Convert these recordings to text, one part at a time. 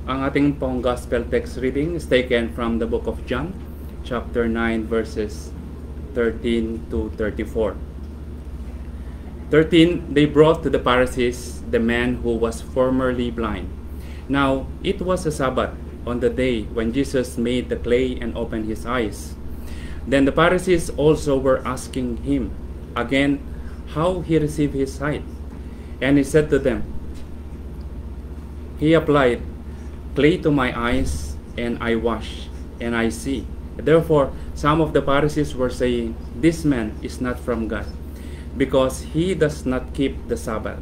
Ang ating pong gospel text reading is taken from the book of John, chapter 9, verses 13 to 34. 13, they brought to the Pharisees the man who was formerly blind. Now, it was a Sabbath on the day when Jesus made the clay and opened his eyes. Then the Pharisees also were asking him again how he received his sight. And he said to them, he applied clay to my eyes, and I wash, and I see. Therefore, some of the Pharisees were saying, this man is not from God, because he does not keep the Sabbath.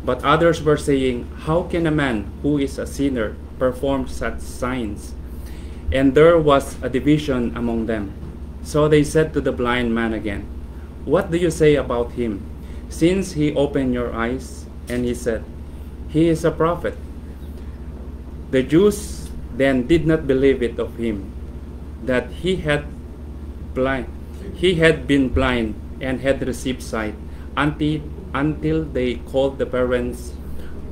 But others were saying, how can a man who is a sinner perform such signs? And there was a division among them. So they said to the blind man again, what do you say about him, since he opened your eyes? And he said, he is a prophet. The Jews then did not believe it of him, that he had been blind and had received sight, until they called the parents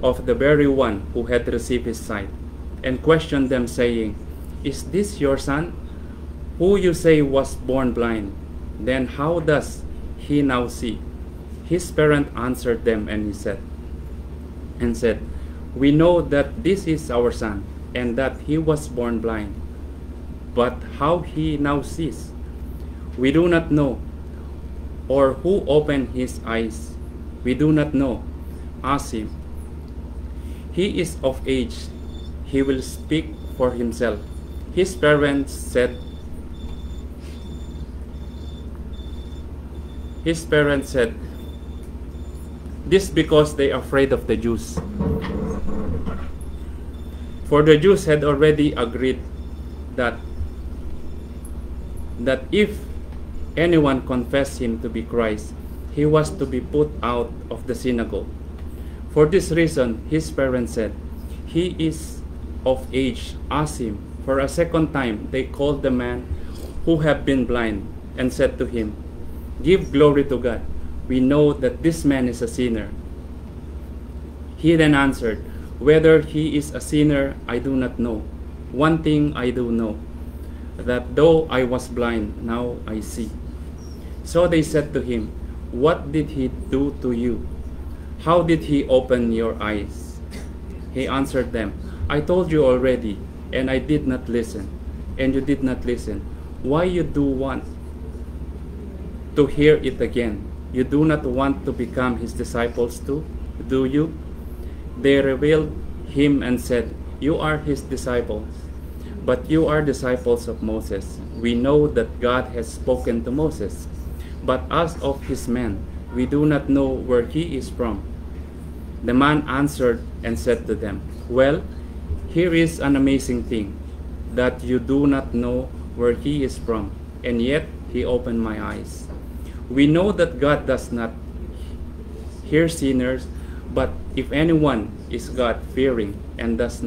of the very one who had received his sight, and questioned them, saying, is this your son, who you say was born blind? Then how does he now see? His parent answered them, and said, we know that this is our son, and that he was born blind. But how he now sees, we do not know. Or who opened his eyes, we do not know. Ask him. He is of age, he will speak for himself. His parents said, this because they are afraid of the Jews. For the Jews had already agreed that if anyone confessed him to be Christ, he was to be put out of the synagogue. For this reason, his parents said, he is of age, ask him. For a second time, they called the man who had been blind and said to him, give glory to God. We know that this man is a sinner. He then answered, whether he is a sinner, I do not know. One thing I do know, that though I was blind, now I see. So they said to him, what did he do to you? How did he open your eyes? He answered them, I told you already, and I did not listen, and you did not listen. Why you do want to hear it again? You do not want to become his disciples too, do you? They reviled him and said, you are his disciples, but you are disciples of Moses. We know that God has spoken to Moses, but as of his man, we do not know where he is from. The man answered and said to them, well, here is an amazing thing, that you do not know where he is from, and yet he opened my eyes. We know that God does not hear sinners, but if anyone is God-fearing and does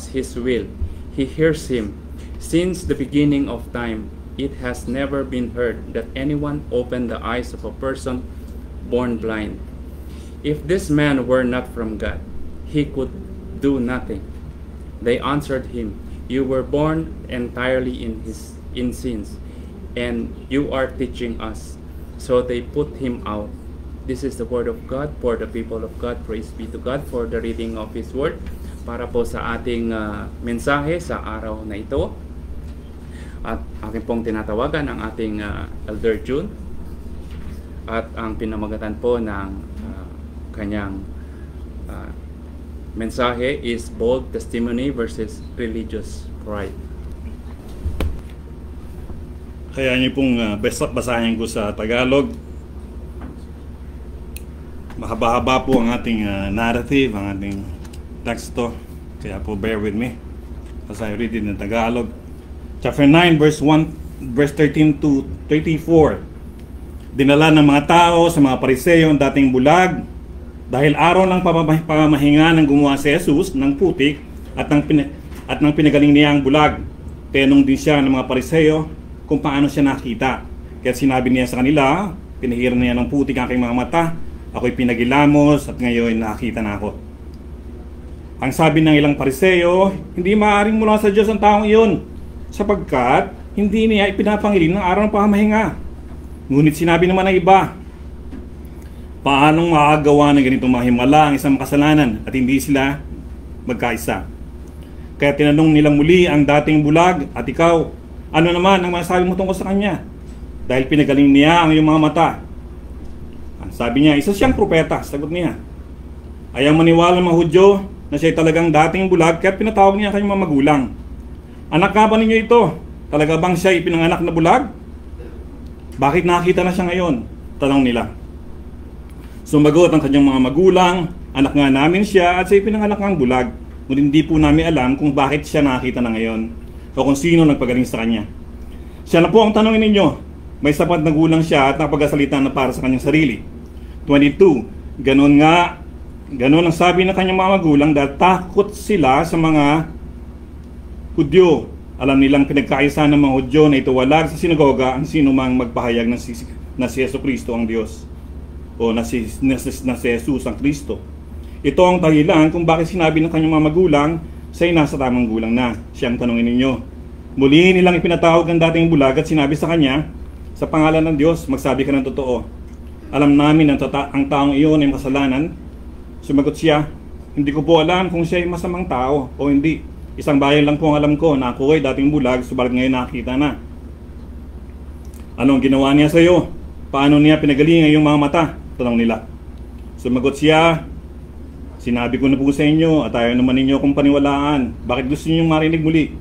his will, he hears him. Since the beginning of time, it has never been heard that anyone opened the eyes of a person born blind. If this man were not from God, he could do nothing. They answered him, you were born entirely in sins, and you are teaching us. So they put him out. This is the word of God for the people of God. Praise be to God for the reading of His word. Para po sa ating mensahe sa araw na ito. At aking pong tinatawagan ang ating Elder June. At ang pinamagatan po ng kanyang mensahe is bold testimony versus religious pride. Kaya niyo pong basahin ko sa Tagalog. Mahaba-haba po ang ating narrative, ang ating teksto. Kaya po bear with me as I read it in Tagalog. Chapter 9, verse 13 to 34. Dinala ng mga tao sa mga Pariseo ang dating bulag dahil araw ng pamamahinga ng gumawa si Jesus ng putik at ng pinagaling niya ang bulag. Tinanong din siya ng mga Pariseo kung paano siya nakita. Kaya sinabi niya sa kanila, pinahiran niya ng putik ang aking mga mata, ako'y pinagilamos at ngayon nakita na ako. Ang sabi ng ilang Pariseo, hindi maaaring mula sa Diyos ang taong iyon, sapagkat hindi niya ipinapangirin ng araw ng pamahinga. Ngunit sinabi naman ng iba, paanong makagawa ng ganitong mahimala ang isang makasalanan at hindi sila magkaisa? Kaya tinanong nilang muli ang dating bulag, at ikaw, ano naman ang masasabi mo tungkol sa kanya? Dahil pinagaling niya ang iyong mga mata. Ang sabi niya, isa siyang propeta, sagot niya. Ayaw maniwala ng mga Hudyo na siya talagang dating bulag, kaya pinatawag niya ang kanyang mga magulang. Anak ka ba ninyo ito? Talaga bang siya ipinanganak na bulag? Bakit nakita na siya ngayon? Tanong nila. Sumagot ang kanyang mga magulang, anak nga namin siya at siya ipinanganak ng bulag. Ngunit hindi po namin alam kung bakit siya nakita na ngayon o kung sino nagpagaling sa kanya. Siya na po ang tanongin ninyo. May sapat na gulang siya at nakapagsalita na para sa kanyang sarili. 22. Ganon ang sabi ng kanyang mga magulang dahil takot sila sa mga Hudyo. Alam nilang pinagkaisa ng mga Hudyo na ituwalag sa sinagoga ang sino mang magpahayag na si Jesucristo ang Diyos o na si Jesus ang Kristo. Ito ang dahilan kung bakit sinabi ng kanyang mga magulang siya'y nasa tamang gulang na. Siyang tanongin ninyo. Muli nilang ipinatawag ang dating bulag at sinabi sa kanya, sa pangalan ng Diyos, magsabi ka ng totoo. Alam namin ang taong iyon ay makasalanan. Sumagot siya, hindi ko po alam kung siya ay masamang tao o hindi. Isang bayan lang po ang alam ko na ako ay dating bulag, subalit ngayon nakita na. Anong ginawa niya sa iyo? Paano niya pinagaling ang iyong mga mata? Tanong nila. Sumagot siya, sinabi ko na po sa inyo at ayaw naman ninyo akong paniwalaan. Bakit gusto ninyong marinig muli?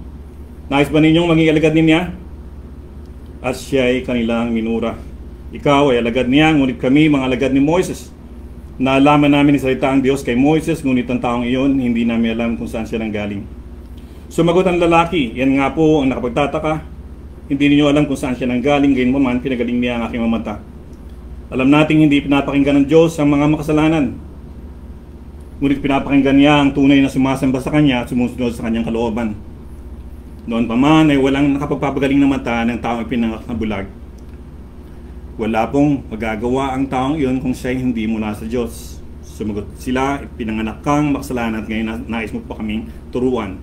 Nais ba ninyong maging alagad niya? At siya ay kanilang minura. Ikaw ay alagad niya, ngunit kami mga alagad ni Moises. Naalaman namin ni salita ang Diyos kay Moises, ngunit ang taong iyon, hindi namin alam kung saan siya nanggaling. Sumagot ang lalaki, yan nga po ang nakapagtataka. Hindi niyo alam kung saan siya nanggaling, gayon mo man, pinagaling niya ang aking mga mata. Alam nating hindi pinapakinggan ng Diyos ang mga makasalanan. Ngunit pinapakinggan niya ang tunay na sumasamba sa Kanya at sumusunod sa Kanyang kalooban. Noon pa man ay walang nakapagpapagaling na mata ng taong ipinanganak na bulag. Wala pong magagawa ang taong iyon kung siya hindi mula sa Diyos. Sumagot sila, pinanganak kang makasalanan at ngayon nais mo pa kaming turuan.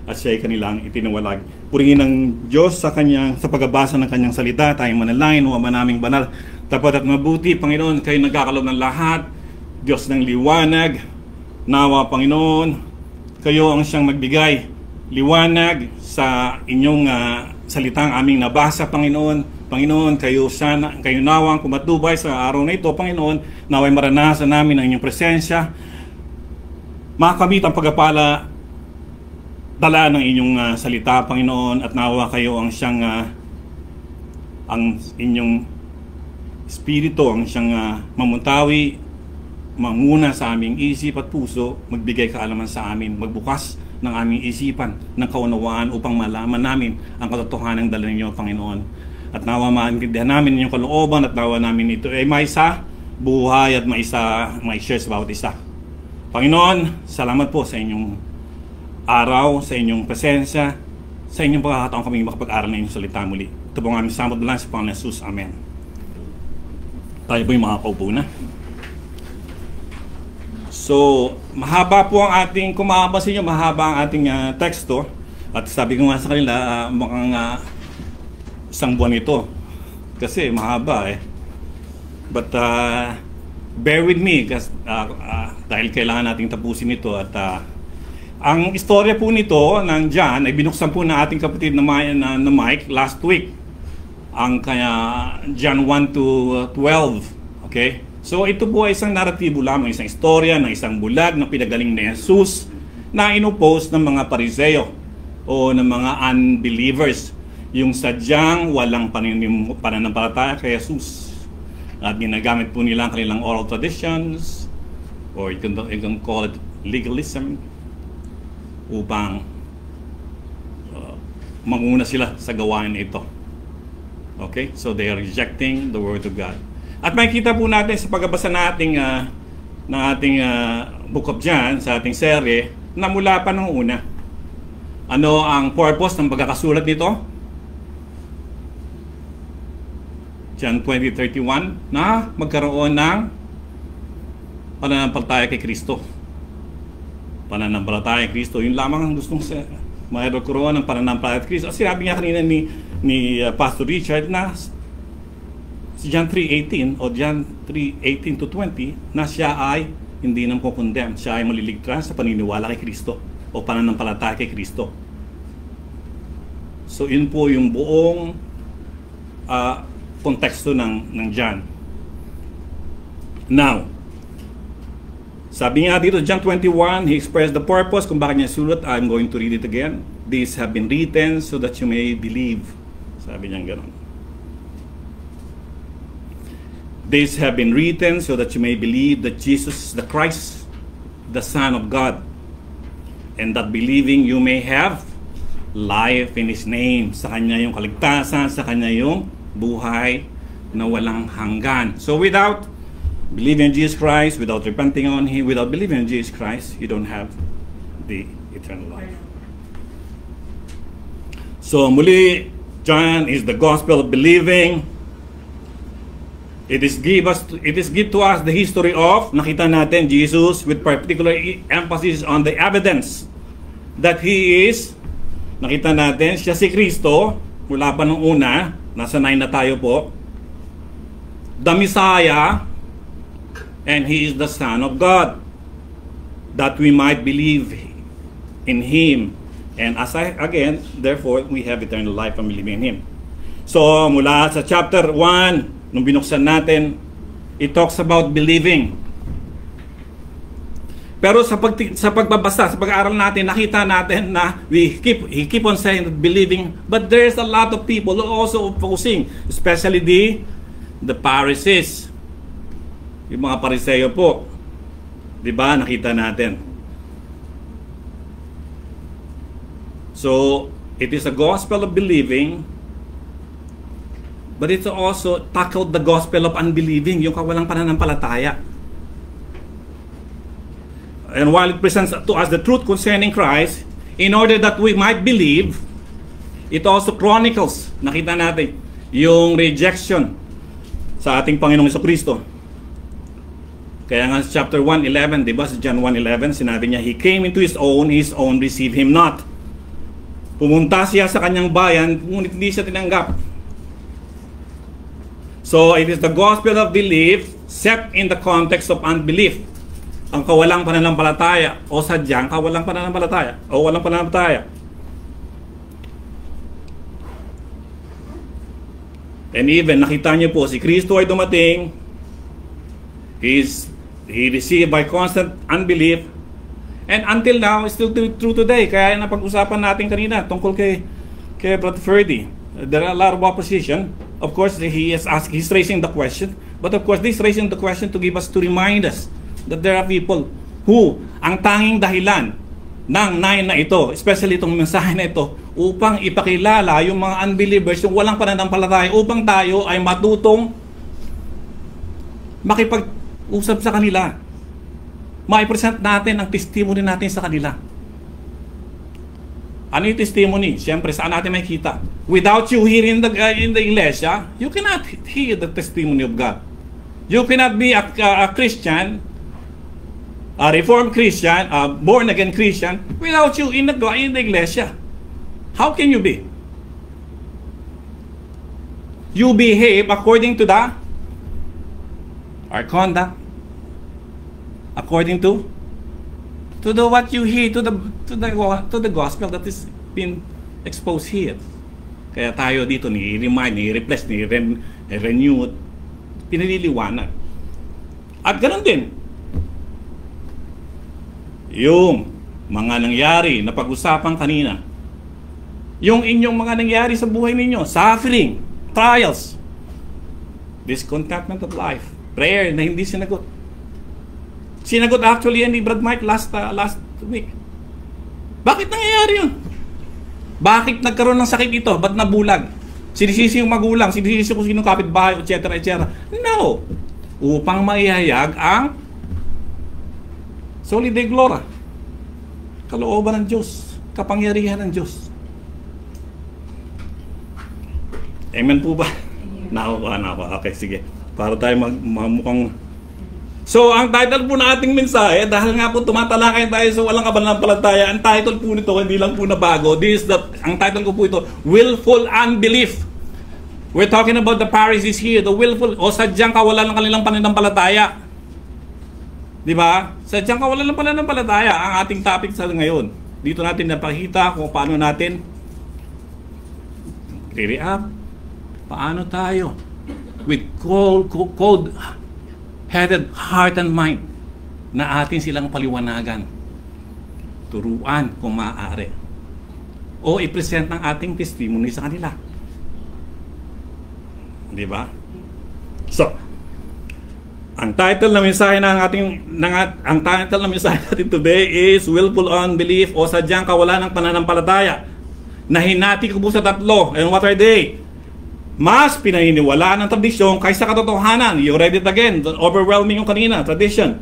At siya ay kanilang itinawalag. Purihin ng Diyos sa pagbabasa ng kanyang salita. Tayong manalangin, o Ama naming banal, tapat at mabuti, Panginoon, kayo nagkakalob ng lahat. Diyos ng liwanag, nawa, Panginoon, kayo ang siyang magbigay liwanag sa inyong salitang aming nabasa, Panginoon. Panginoon, kayo nawang kumatubay sa araw na ito, Panginoon, naway maranasan namin ang inyong presensya. Makamit ang pagpapala dala ng inyong salita, Panginoon, at nawa kayo ang siyang ang inyong espiritu ang siyang mamuntawi, manguna sa aming isip at puso, magbigay kaalaman sa amin, magbukas ng aming isipan, ng kaunawaan upang malaman namin ang katotohanan ng dala ninyo, Panginoon. At nawa maintindihan namin inyong kalooban at nawa namin ito ay maisa buhay at maishare sa bawat isa. Panginoon, salamat po sa inyong araw, sa inyong presensya, sa inyong pagkakataon kami makapag-aral ng inyong salita muli. Ito po ang aming samot na lang sa Panginoon Jesus. Amen. Tayo po yung makakaupo na. So, mahaba po ang ating, kung makapansin nyo, mahaba ang ating teksto. At sabi ko nga sa kanila, mukhang isang buwan ito. Kasi mahaba eh. But, bear with me, kasi, dahil kailangan nating tapusin ito. At ang istorya po nito ng John ay binuksan po na ating kapatid na Mike last week. Ang kaya John 1 to 12. Okay? So ito po ay isang naratibo lamang, isang istorya ng isang bulag na pinagaling ni Jesus na inopose ng mga Pariseo o ng mga unbelievers, yung sadyang walang pananampalataya kay Jesus. At ginagamit po nila ang kanilang oral traditions, or you can call it legalism, upang manguna sila sa gawain ito. Okay? So they are rejecting the Word of God. At makikita po natin sa pagbabasa ng ating Book of John, sa ating serye, na mula pa nung una. Ano ang purpose ng pagkakasulat nito? John 20:31, na magkaroon ng pananampalataya kay Kristo. pananampalataya kay Kristo. Yun lamang ang gustong magkaroon ng pananampalataya kay Kristo. Sinabi nga kanina ni Pastor Richard na si John 3:18 o John 3:18 to 20 na siya ay hindi nang kukondem. Siya ay maliligtas sa paniniwala kay Kristo o pananampalataya kay Kristo. So yun po yung buong konteksto ng John. Now, sabi nga dito, John 21, he expressed the purpose kung bakit niya sulat. I'm going to read it again. These have been written so that you may believe. Sabi niya gano'n. These have been written so that you may believe that Jesus is the Christ, the Son of God, and that believing you may have life in His name. Sa Kanya yung kaligtasan, sa Kanya yung buhay na walang hanggan. So without believing in Jesus Christ, without repenting on Him, without believing in Jesus Christ, you don't have the eternal life. So muli, John is the gospel of believing. It is give to us the history of, nakita natin, Jesus with particular emphasis on the evidence that He is, nakita natin, siya si Kristo, mula pa nung una, nasa 9 na tayo po, the Messiah, and He is the Son of God, that we might believe in Him. And again, therefore, we have eternal life and believing in Him. So, mula sa chapter 1, nung binuksan natin, it talks about believing. Pero sa pagbabasa, sa pag-aaral natin, nakita natin na he keep on saying that believing, but there's a lot of people who also opposing, especially the Pharisees. Yung mga Pariseo po. 'Di ba? Nakita natin. So, it is a gospel of believing, but it's also tackled the gospel of unbelieving, yung kawalang pananampalataya. And while it presents to us the truth concerning Christ, in order that we might believe, it also chronicles, nakita natin, yung rejection sa ating Panginoong Jesucristo. Kaya nga sa chapter 1:11, di ba, sa John 1:11, sinabi niya, He came into His own received Him not. Pumunta siya sa kanyang bayan, ngunit hindi siya tinanggap. So, it is the gospel of belief set in the context of unbelief. Ang kawalang pananampalataya, o sadyang kawalang pananampalataya, o walang pananampalataya. And even, nakita niyo po, si Kristo ay dumating, He received by constant unbelief, and until now, it's still true today. Kaya napag-usapan natin kanina tungkol kay Brother Ferdy. There are a lot of opposition. Of course, he's raising the question, but of course, this raising the question to remind us that there are people who, ang tanging dahilan ng 9 na ito, especially itong mensahe na ito, upang ipakilala yung mga unbelievers, yung walang pananampalataya, upang tayo ay matutong makipag-usap sa kanila. Maipresent natin ang testimony natin sa kanila. Ano yung testimony? Siyempre, saan natin makikita? Without you here in the iglesia, you cannot hear the testimony of God. You cannot be a Christian, a Reformed Christian, a born-again Christian, without you in the iglesia. How can you be? You behave according to our conduct, according to what you hear, to the gospel that is being exposed here. Kaya tayo dito ni-remind, ni-replace, ni-renew, pinililiwanag. At ganoon din, yung mga nangyari na pag-usapan kanina, yung inyong mga nangyari sa buhay ninyo, suffering, trials, discontentment of life, prayer na hindi sinagot. Sinagot actually yan ni Brad Mike last week. Bakit nangyayari yun? Bakit nagkaroon ng sakit ito? Ba't nabulag? Sinisisi yung magulang, sinisisi kung sinong kapitbahay, etc. etc. No! Upang maihayag ang Soli Deo Gloria, kalooban ng Diyos, kapangyarihan ng Diyos. Amen po ba? Nakukuha na ako. Okay, sige. Para tayo mukhang So, ang title po ng ating mensahe, dahil nga po tumatalakay tayo sa walang kapananampalataya, ang title po nito, hindi lang po na bago. Ang title ko po ito, Willful Unbelief. We're talking about the Pharisees here, the willful, o sadyang kawalan ng kanilang pananampalataya. Di ba? Sadyang kawalan ng pananampalataya ang ating topic sa ngayon. Dito natin napakita kung paano natin react. Paano tayo with cold-headed heart and mind na atin silang paliwanagan, turuan kung maaari, o i-present ang ating testimony sa kanila. Di ba? So, ang title ng mensahe ang title ng mensahe natin today is Willful Unbelief, o sadyang kawalan ng pananampalataya. Nahinati ko po sa tatlo. And what are they? Mas pinaniniwalaan ng tradisyon kaysa katotohanan. You read it again. Overwhelming yung kanina, tradition.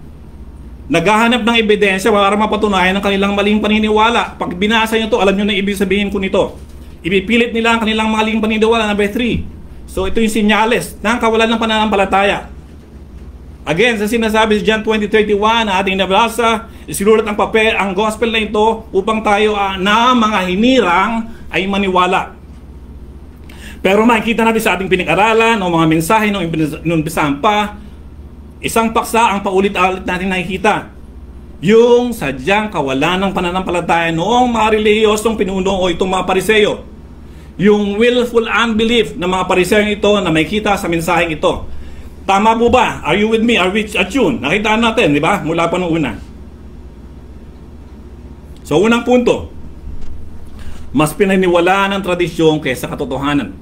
Naghahanap ng ebidensya para mapatunayan ang kanilang maling paniniwala. Pag binasa nyo to, alam nyo na ibig sabihin ko nito. Ipipilit nila ang kanilang maling paniniwala. Number 3. So ito yung sinyales ng kawalan ng pananampalataya. Again, sa sinasabi sa John 20:31 na ating nabasa, isinulat ang papel, ang gospel na ito upang tayo na mga hinirang ay maniwala. Pero makikita natin sa ating pinag-aralan o mga mensahe nung inumpisahan pa, isang paksa ang paulit-ulit natin nakikita. Yung sadyang kawalan ng pananampalataya noong mga relihiyosong pinuno o itong mga Pariseyo. Yung willful unbelief ng mga Pariseyo ito na makikita sa mensaheng ito. Tama po ba? Are you with me? Are we attuned? Nakita natin, di ba? Mula pa nung una. So, unang punto. Mas pinaniwalaan ng tradisyon kaysa katotohanan.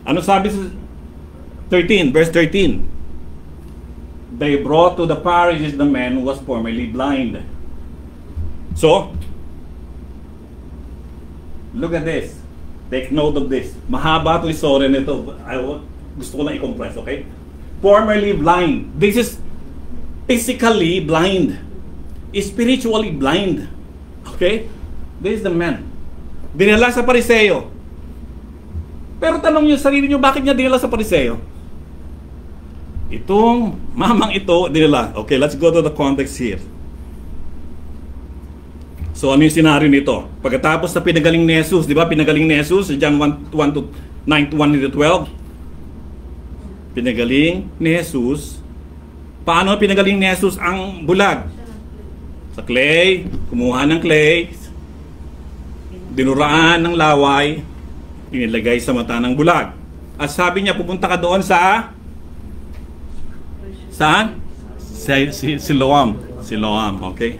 Ano sabi sa 13, verse 13? They brought to the Pharisees the man who was formerly blind. So, look at this. Take note of this. Mahaba itong story nito. Gusto ko lang i-compress, okay? Formerly blind. This is physically blind. Spiritually blind. Okay? This is the man. Dinala sa Pariseyo. Pero tanong niyo sarili niyo, bakit niya dinala sa Pariseyo? Itong mamang ito dinala. Okay, let's go to the context here. So, ano yung senaryo nito? Pagkatapos na pinagaling ni Jesus, di ba? Pinagaling ni Jesus, John 1:9-1-12. Pinagaling ni Jesus. Paano pinagaling ni Jesus ang bulag? Sa clay, kumuha ng clay, dinuraan ng laway, inilagay sa mata ng bulag. At sabi niya, pupunta ka doon sa saan? Siloam. Siloam, okay?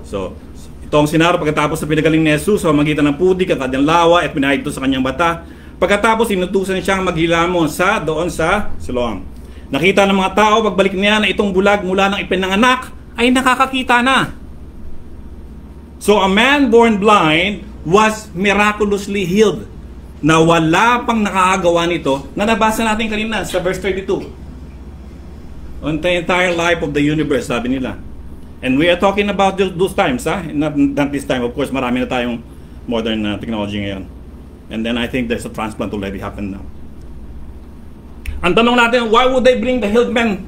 So, ito ang sinaro pagkatapos na pinagaling ni Jesus sa magitan ng putik at kanyang lawa at pinahid ito sa kanyang mata. Pagkatapos, inutusan siyang maghilamon doon sa Siloam. Nakita ng mga tao, pagbalik niya na itong bulag mula ng ipinanganak ay nakakakita na. So, a man born blind was miraculously healed. Na wala pang nakakagawa nito na nabasa natin kanina sa verse 32. On the entire life of the universe, sabi nila. And we are talking about those times, ha? Not this time. Of course, marami na tayong modern technology ngayon. And then I think there's a transplant already happened now. Ang tanong natin, why would they bring the healed man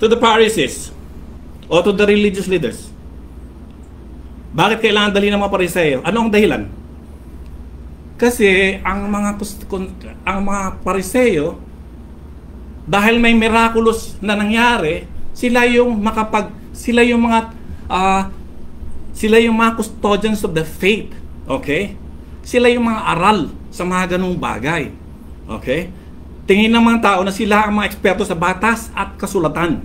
to the Pharisees or to the religious leaders? Bakit kailangan dali ng mga Pariseo? Ano ang dahilan? Kasi ang mga Pariseo, dahil may miraculous na nangyari, sila yung mga custodians of the faith. Okay? Sila yung mga aral sa mga ganung bagay. Okay? Tingin ng mga tao na sila ang mga eksperto sa batas at kasulatan.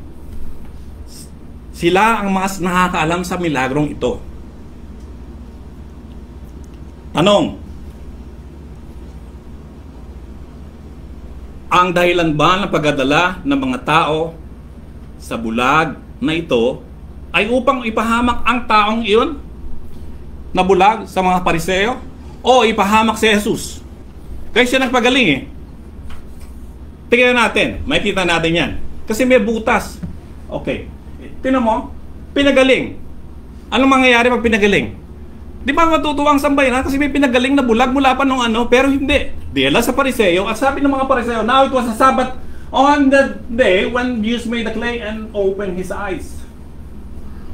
Sila ang mga nakakaalam sa milagrong ito. Tanong, ang dahilan ba ng pagdadala ng mga tao sa bulag na ito ay upang ipahamak ang taong iyon na bulag sa mga Pariseo o ipahamak si Jesus? Kaya siya nagpagaling eh. Tingnan natin, makikita natin yan. Kasi may butas. Okay. Tingnan mo, pinagaling. Anong mangyayari pag pinagaling? Di ba matutuwa ang sambayan? Kasi may pinagaling na bulag mula pa nung ano, pero hindi. Dila sa Pariseo, at sabi ng mga Pariseo, now it was a Sabbath On the day when Jesus made the clay and opened his eyes.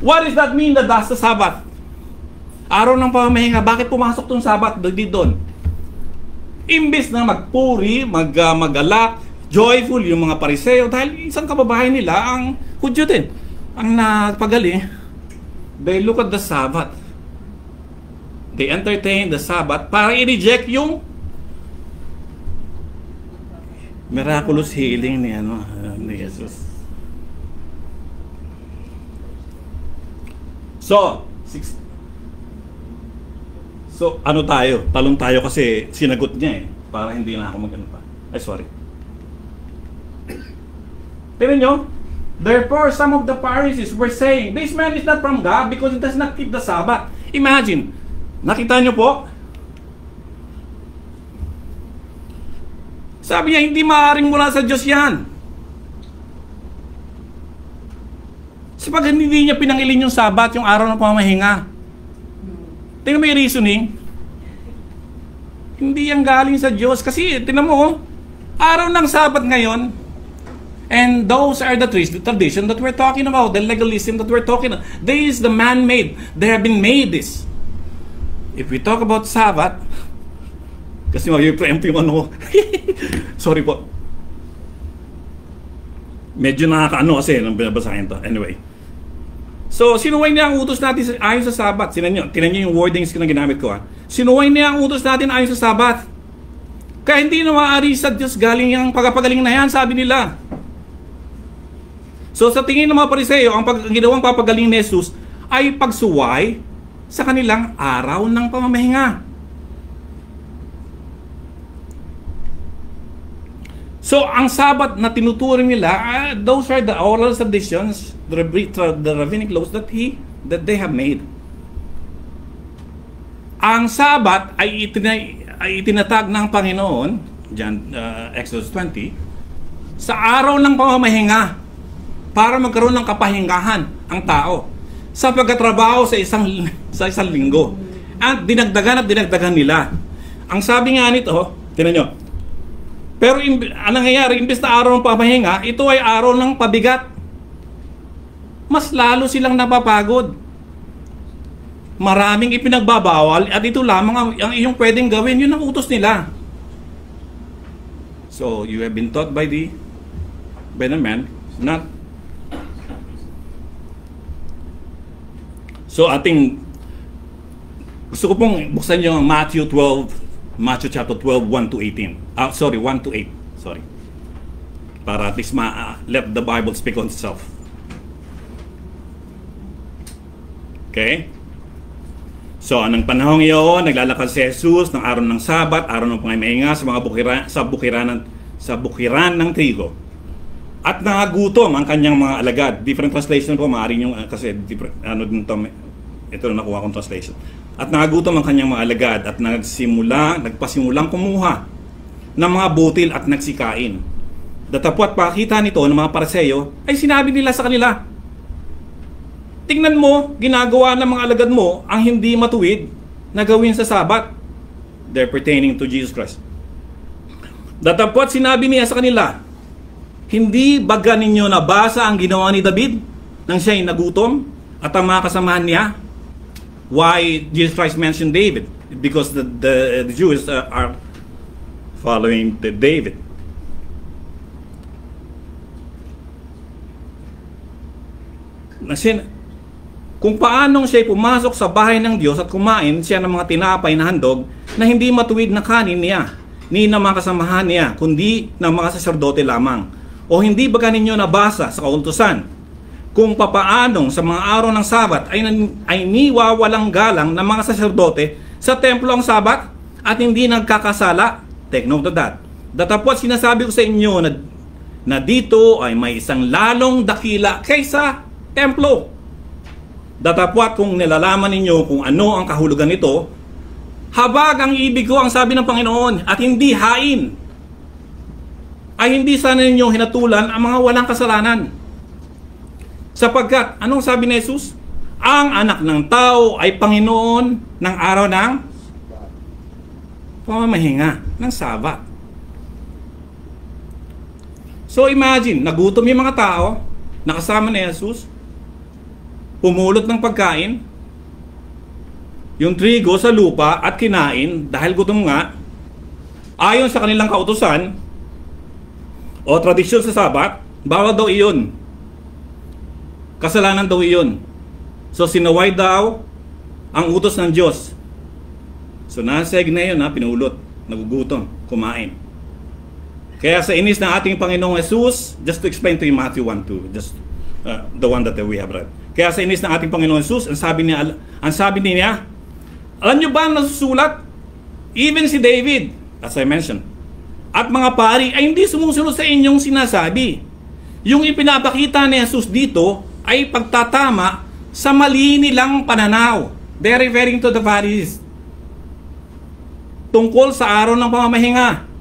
What does that mean that that's the Sabbath? Araw ng pamamahinga. Bakit pumasok tong Sabbath doon? Imbes na magpuri, mag-alak, joyful yung mga Pariseo, dahil isang kababayan nila, ang Hudyo din, ang napagali, they look at the Sabbath. They entertain the Sabbath para i-reject yung miraculous healing ni Jesus. So ano tayo? Talong tayo kasi sinagot niya para hindi na ako magano pa. Ay, sorry. Tingnan nyo? Therefore, some of the Pharisees were saying, this man is not from God because he does not keep the Sabbath. Imagine, nakita nyo po? Sabi niya, hindi maaaring mula sa Diyos yan. Sapag hindi niya pinangilin yung Sabat, yung araw ng pamamahinga. Tingnan mo yung reasoning. Hindi yan galing sa Diyos. Kasi, tingnan mo, araw ng Sabat ngayon, and those are the tradition that we're talking about, the legalism that we're talking about. This is the man-made. They have been made this. If we talk about Sabat, kasi mag-preempt yung ano. Sorry po. Medyo nakakaano kasi nang binabasahin to. Anyway. So, sinuway niya ang utos natin ayon sa Sabat. Tinan niyo yung wordings na ginamit ko. Sinuway niya ang utos natin ayon sa Sabat. Kaya hindi na maaari sa Diyos galing yung pagpagaling na yan, sabi nila. So, sa tingin ng mga Pariseo, ang ginawang papagaling ni Jesus ay pagsuway sa kanilang araw ng pamamahinga. So, ang Sabat na tinuturing nila, those are the oral traditions, the rabbinic laws that they have made. Ang Sabat ay itinatag ng Panginoon, Exodus 20, sa araw ng pamamahinga para magkaroon ng kapahingahan ang tao sa pagkatrabaho sa isang linggo. At dinagdagan nila. Ang sabi nga nito, tingnan nyo, pero ang nangyayari, imbes na araw ng pamahinga, ito ay araw ng pabigat. Mas lalo silang napapagod. Maraming ipinagbabawal at ito lamang ang iyong pwedeng gawin. Yun ang utos nila. So, you have been taught by the man, not. So, gusto ko pong buksan yung Matthew chapter 12, 1 to 18. 1 to 8. Sorry. Para at least let the Bible speak on itself. Okay? So, anong panahong iyon, naglalakad si Jesus ng araw ng Sabat, araw ng pangamahinga sa bukiran ng trigo. At nangagutom ang kanyang mga alagad. Different translation po, maaaring yung, kasi different, ito na nakuha kong translation. At nangagutom ang kanyang mga alagad at nagpasimulang kumuha ng mga butil at nagsikain. Datapwat pakita nito ng mga Pariseo ay sinabi nila sa kanila, tingnan mo, ginagawa ng mga alagad mo ang hindi matuwid na gawin sa Sabat. They're pertaining to Jesus Christ. Datapwat sinabi niya sa kanila, hindi baga ninyo nabasa ang ginawa ni David nang siya'y nagutom at ang mga kasamahan niya? Why Jesus Christ mentioned David? Because the Jews are following David. Kung paanong siya'y pumasok sa bahay ng Diyos at kumain siya ng mga tinapay na handog na hindi matuwid na kanin niya, ni ng mga kasamahan niya, kundi ng mga saserdote lamang. O hindi ba ninyo nabasa sa kauntusan kung papaanong sa mga araw ng Sabat ay niwawalang galang ng mga saserdote sa templo ang Sabat at hindi nagkakasala? Take note of that. Datapwat sinasabi ko sa inyo na dito ay may isang lalong dakila kaysa templo. Datapwat kung nilalaman ninyo kung ano ang kahulugan nito, habag ang ibig ko ang sabi ng Panginoon at hindi hain, ay hindi sana ninyo hinatulan ang mga walang kasalanan. Sapagkat, anong sabi ni Jesus? Ang anak ng tao ay Panginoon ng araw ng pamamahinga, ng Sabat. So imagine, nagutom yung mga tao, nakasama ni Jesus, pumulot ng pagkain, yung trigo sa lupa at kinain dahil gutom nga, ayon sa kanilang kautusan o tradisyon sa Sabat, bawal daw iyon. Kasalanan daw iyon. So sinaway daw ang utos ng Diyos. So naseg na yun, pinulot, nagugutom, kumain. Kaya sa inis ng ating Panginoong Jesus, just to explain to you Matthew 1:2, just the one that we have read. Kaya sa inis ng ating Panginoong Jesus, ang sabi niya, alam nyo ba ang nasusulat? Even si David, as I mentioned, at mga pari ay hindi sumusunod sa inyong sinasabi. Yung ipinapakita ni Jesus dito ay pagtatama sa mali nilang pananaw. They are referring to the Pharisees. Tungkol sa araw ng pamamahinga.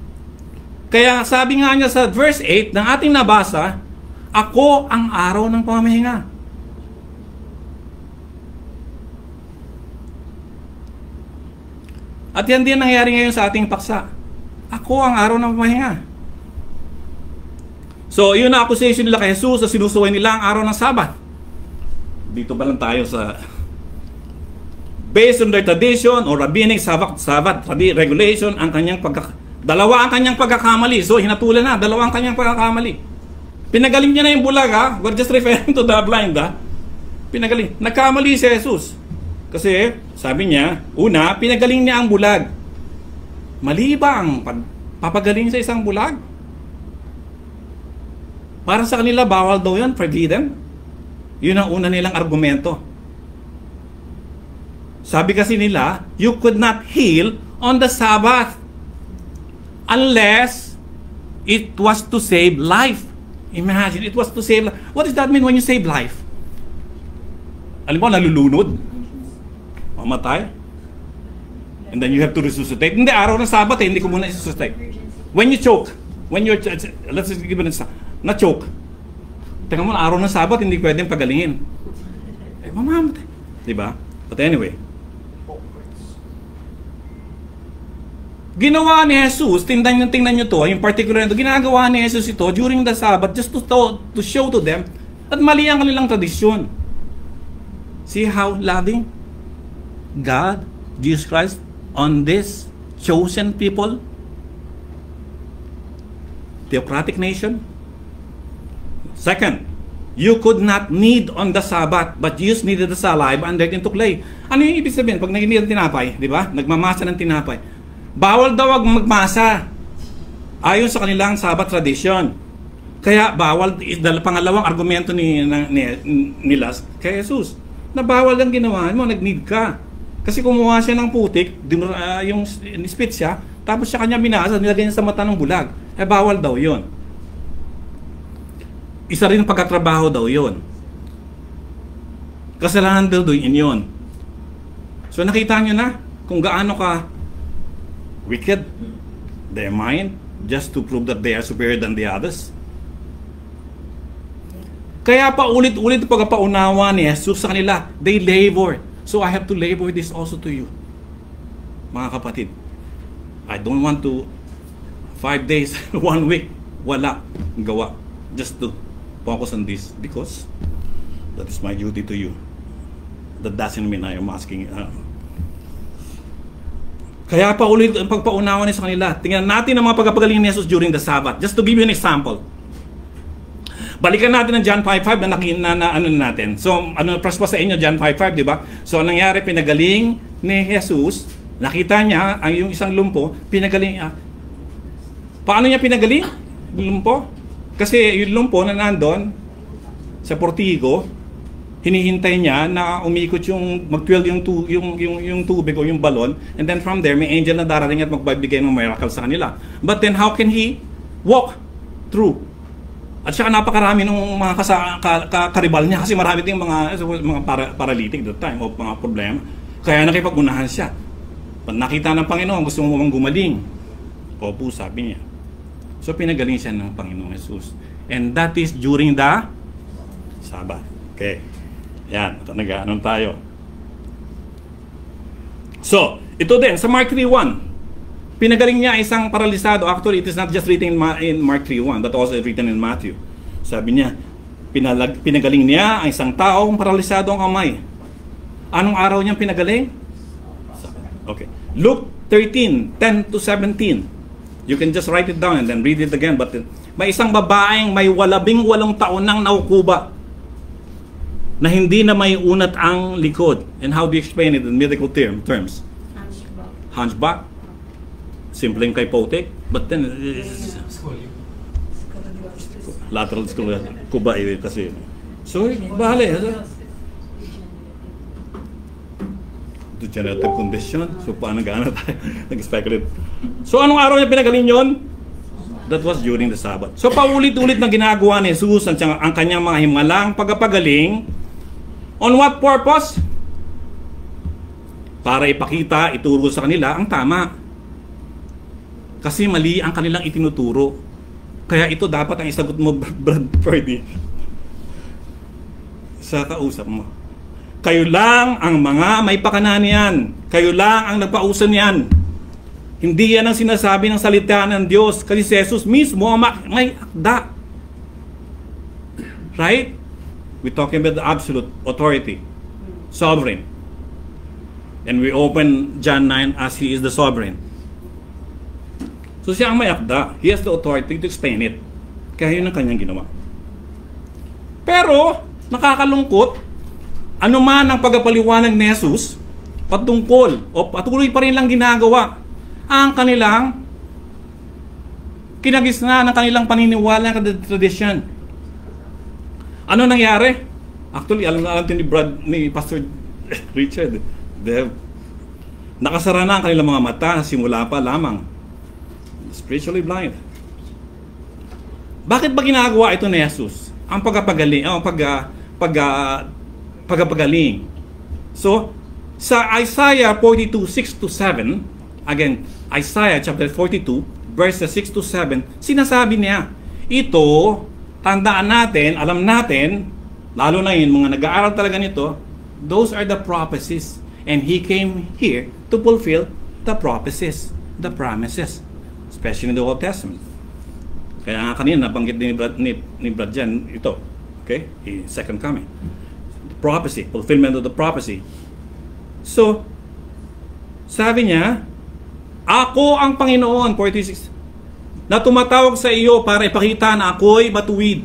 Kaya sabi nga niya sa verse 8 ng ating nabasa, ako ang araw ng pamamahinga. At yan din nangyari ngayon sa ating paksa. Ako ang araw ng pamamahinga. So, yun na accusation nila kay Jesus sa sinusuway nila ang araw ng Sabat. Dito ba lang tayo sa based on their tradition or rabbinic Sabat regulation, ang kanyang dalawa ang kanyang pagkakamali. So, hinatulan na, dalawa ang kanyang pagkakamali. Pinagaling niya na yung bulag, ha? We're just referring to the blind, ha? Pinagaling. Nagkamali si Jesus. Kasi, sabi niya, una, pinagaling niya ang bulag. Mali ba ang papagaling sa isang bulag? Para sa kanila, bawal daw yun, forbidden. Yun ang una nilang argumento. Sabi kasi nila, you could not heal on the Sabbath unless it was to save life. Imagine, it was to save life. What does that mean when you save life? Alam mo, nalulunod. Mamatay. And then you have to resuscitate. Hindi, araw ng Sabat hindi ko muna resuscitate. When you choke, let's just give it a na-choke. Tingnan mo, araw ng Sabat hindi pwedeng pagalingin. Mamamatay. Diba? But anyway, ginawa ni Jesus, tingnan nyo to, yung particular nito, ginagawa ni Jesus ito during the Sabbath just to show to them at mali ang kanilang tradisyon. See how loving God, Jesus Christ, on this chosen people, theocratic nation. Second, you could not knead on the Sabbath, but Jesus kneaded the saliva and dirt into clay. Ano yung ibig sabihin? Pag nag-knead ng tinapay, di ba? Nagmamasa ng tinapay. Bawal daw wag magmasa. Ayon sa kanilang Sabbath tradition. Kaya bawal, pangalawang argumento nila kay Jesus, na bawal ang ginawa mo, nag-knead ka. Kasi kumuha siya ng putik, yung spit siya, tapos siya kanya binasa, nilagay niya sa mata ng bulag. Bawal daw yon. Isa rin pagkatrabaho daw yon. Kasalanan daw doon yun. So nakita nyo na kung gaano ka wicked their mind just to prove that they are superior than the others. Kaya pa ulit-ulit pagpapaunawa ni Jesus sa kanila, they labor. So I have to labor this also to you, mga kapatid. I don't want to 5 days, 1 week, wala gawa, just to focus on this because that is my duty to you. That doesn't mean I am asking. Kaya pa ulit ang pagpaunawa niya sa kanila. Tingnan natin ang mga pagpapagaling ni Jesus during the Sabbath. Just to give you an example. Balikan natin ang John 5:5 na ano natin. So, prospa sa inyo John 5:5, di ba? So, anong nangyari, pinagaling ni Jesus, nakita niya ang yung isang lumpo, pinagaling. Paano niya pinagaling? Lumpo? Kasi yung lumpo na nandun sa portigo, hinihintay niya na umikot yung mag-twirl yung tubig o yung balon, and then from there may angel na darating at magbibigay ng miracle sa kanila. But then how can he walk through? At saka napakarami ng mga karibal niya kasi marami ding mga paralytic that time o mga problema. Kaya nakipag-unahan siya. Pag nakita ng Panginoon, gusto mo bang gumaling? Opo, sabi niya. So pinagaling siya ng Panginoong Jesus. And that is during the Sabbath. Okay. Yan, nag-aanon tayo. So, ito din, sa Mark 3:1. Pinagaling niya isang paralisado. Actually, it is not just written in Mark 3:1, but also written in Matthew. Sabi niya, pinagaling niya ang isang taong paralisado ang kamay. Anong araw niyang pinagaling? Okay. Luke 13:10 to 17. You can just write it down and then read it again. But may isang babaeng may 18 taon nang naukuba na hindi na may unat ang likod. And how do you explain it in medical terms? Hunchback. Simpleng kyphotic. But then, lateral kuba kasi. So, bahali. Degenerative condition. So, paano gaano tayo? Nag-speculate. So, anong araw niya pinagaling yon? That was during the Sabbath. So, paulit-ulit na ginagawa ni Jesus ang kanyang mga himalang pagpapagaling. On what purpose? Para ipakita, ituro sa kanila ang tama. Kasi mali ang kanilang itinuturo. Kaya ito dapat ang isagot mo, Brad Ferdy, sa kausap mo. Kayo lang ang mga may pakananian. Kayo lang ang nagpausan yan. Hindi yan ang sinasabi ng salita ng Diyos. Kasi si Jesus mismo ang may akda. Right? We're talking about the absolute authority. Sovereign. And we open John 9 as He is the sovereign. So siya ang may akda. He has the authority to explain it. Kaya yun ang kanyang ginawa. Pero, nakakalungkot, ano man ang pagpapaliwanag ni Jesus, patungkol, o patuloy pa rin lang ginagawa, ang kanilang kinagisna ng kanilang paniniwala ng tradisyon. Ano nangyari? Actually, alam na natin ni Pastor Richard, nakasara na ang kanilang mga mata simula pa lamang. Spiritually blind. Bakit ba ginagawa ito ni Jesus? Ang pagpapagaling, pagpapagaling. So, sa Isaiah 42:6-7, again, Isaiah chapter 42, verses 6-7, sinasabi niya, ito, tandaan natin, alam natin, lalo na yun, mga nag-aaral talaga nito, those are the prophecies. And He came here to fulfill the prophecies, the promises, especially in the Old Testament. Kaya nga kanina, nabanggit din ni Brad Jan, ito, okay, second coming. The prophecy, fulfillment of the prophecy. So, sabi niya, ako ang Panginoon, 46, na tumatawag sa iyo para ipakita na ako'y matuwid.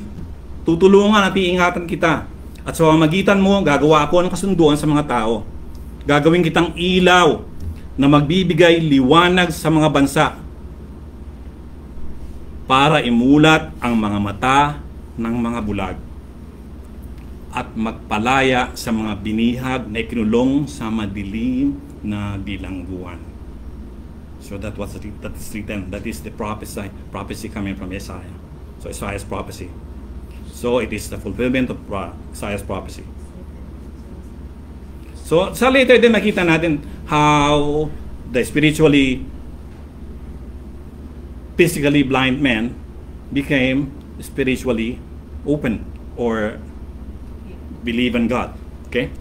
Tutulungan at iingatan kita. At sa pamamagitan mo, gagawa ako ng kasunduan sa mga tao. Gagawin kitang ilaw na magbibigay liwanag sa mga bansa para imulat ang mga mata ng mga bulag at magpalaya sa mga binihag na ikinulong sa madilim na bilangguan. So that is written. That is the prophecy coming from Isaiah. So Isaiah's prophecy. So it is the fulfillment of Isaiah's prophecy. So sa later din makita natin how the physically blind man became spiritually open or believe in God. Okay?